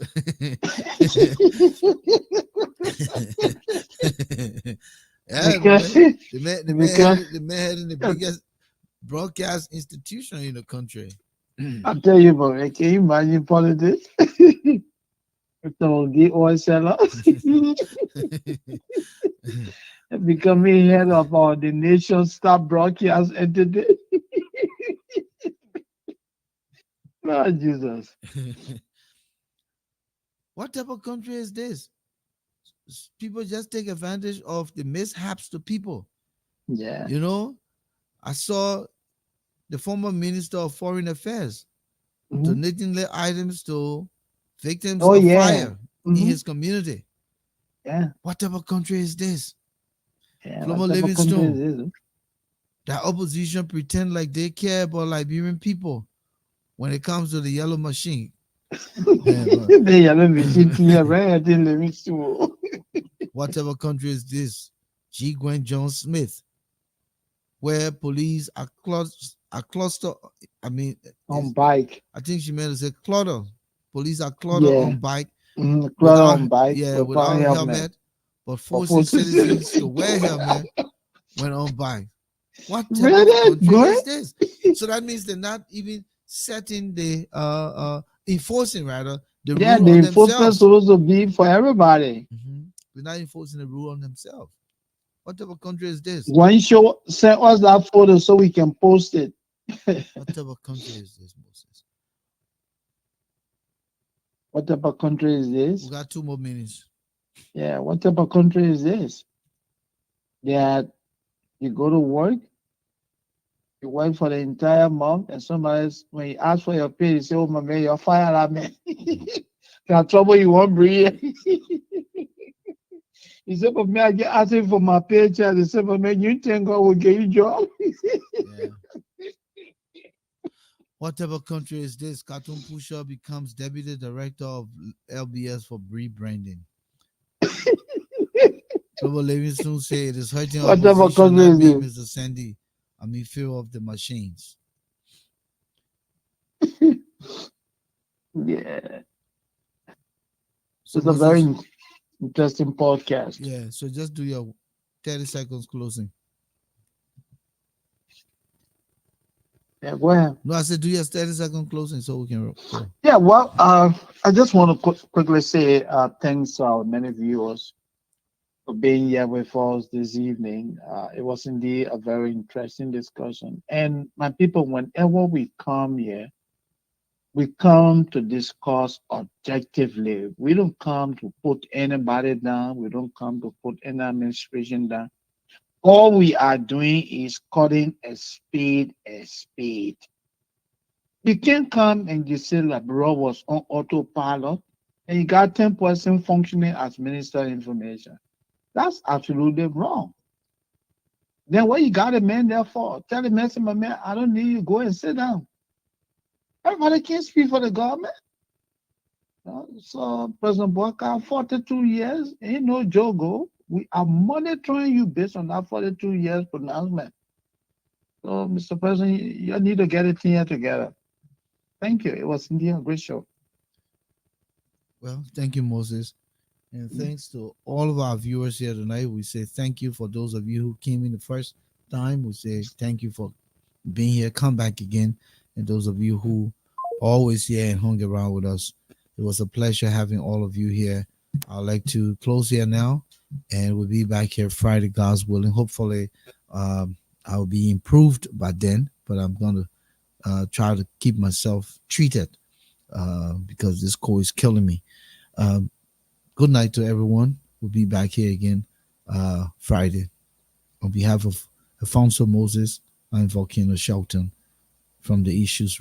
Yeah, Because, the man heading the biggest broadcast institution in the country. I'll tell you, boy, can you imagine politics? So the oil seller becoming head of the nation star broadcast entity. Lord Jesus. What type of country is this? People just take advantage of the mishaps to people. Yeah. You know, I saw the former Minister of Foreign Affairs donating items to victims of fire in his community. Yeah, What type of country is this? yeah. Global What type of country Livingstone. is this? That opposition pretend like they care about Liberian people when it comes to the yellow machine. Yeah, but They are not visiting here, right? I think let me see. whatever country is this? G. Gwen Jones Smith, where police are cluster. I mean, On bike. I think she meant to say clutter. Police are clutter Yeah. on bike Cloud on bike without without helmet. helmet, but For forcing forces. citizens to wear helmet when on bike. What type of Really? country Good? is this? So that means they're not even setting the enforcing rather the Yeah, rule the on enforcement themselves. supposed to be for everybody. They're not enforcing the rule on themselves. What type of country is this? Why don't you send us that photo so we can post it? What type of country is this, Moses? What type of country is We this? got 2 more minutes. Yeah, what type of country is this? That you go to work, you work for the entire month, and somebody else, when you ask for your pay, you say, "Oh my man, you're fired, man." Got trouble you won't breathe. He said, "For me, I get asking for my paycheck." They said, "For me, you think God will get you job?" Yeah. What type of country is this? Cartoon Pusher becomes deputy director of LBS for rebranding. Global Livingstone say it is hurting What type of opposition, country not is me, this? Mr. Sandy. I'm in fear of the machines. Yeah, So it's a very Moses, interesting podcast. yeah. So just do your 30 seconds closing. Yeah, go ahead. No, I said do your 30-second closing so we can go. Yeah, well, I just want to quickly say thanks to our many viewers for being here with us this evening. It was indeed a very interesting discussion. And my people, whenever we come here, we come to discuss objectively. We don't come to put anybody down. We don't come to put any administration down. All we are doing is cutting a spade a spade. You can't come and you say Labrador was on autopilot and you got 10% functioning as Minister of Information. That's absolutely wrong. Then what you got a man there for? Tell the man, say, my man, I don't need you. Go and sit down. Everybody can't speak for the government. So President Boyka, 42 years, ain't no joke. We are monitoring you based on that 42 years pronouncement. So, Mr. President, you need to get it here together. Thank you. It was indeed a great show. Well, thank you, Moses. And thanks to all of our viewers here tonight. We say thank you for those of you who came in the first time. We say thank you for being here. Come back again. And those of you who always here and hung around with us, it was a pleasure having all of you here. I'd like to close here now, and we'll be back here Friday, God's willing. Hopefully, I'll be improved by then, but I'm going to try to keep myself treated because this cold is killing me. Um, Good night to everyone. We'll be back here again Friday. On behalf of Alphonso Moses, I'm Volcano Shelton from the Issues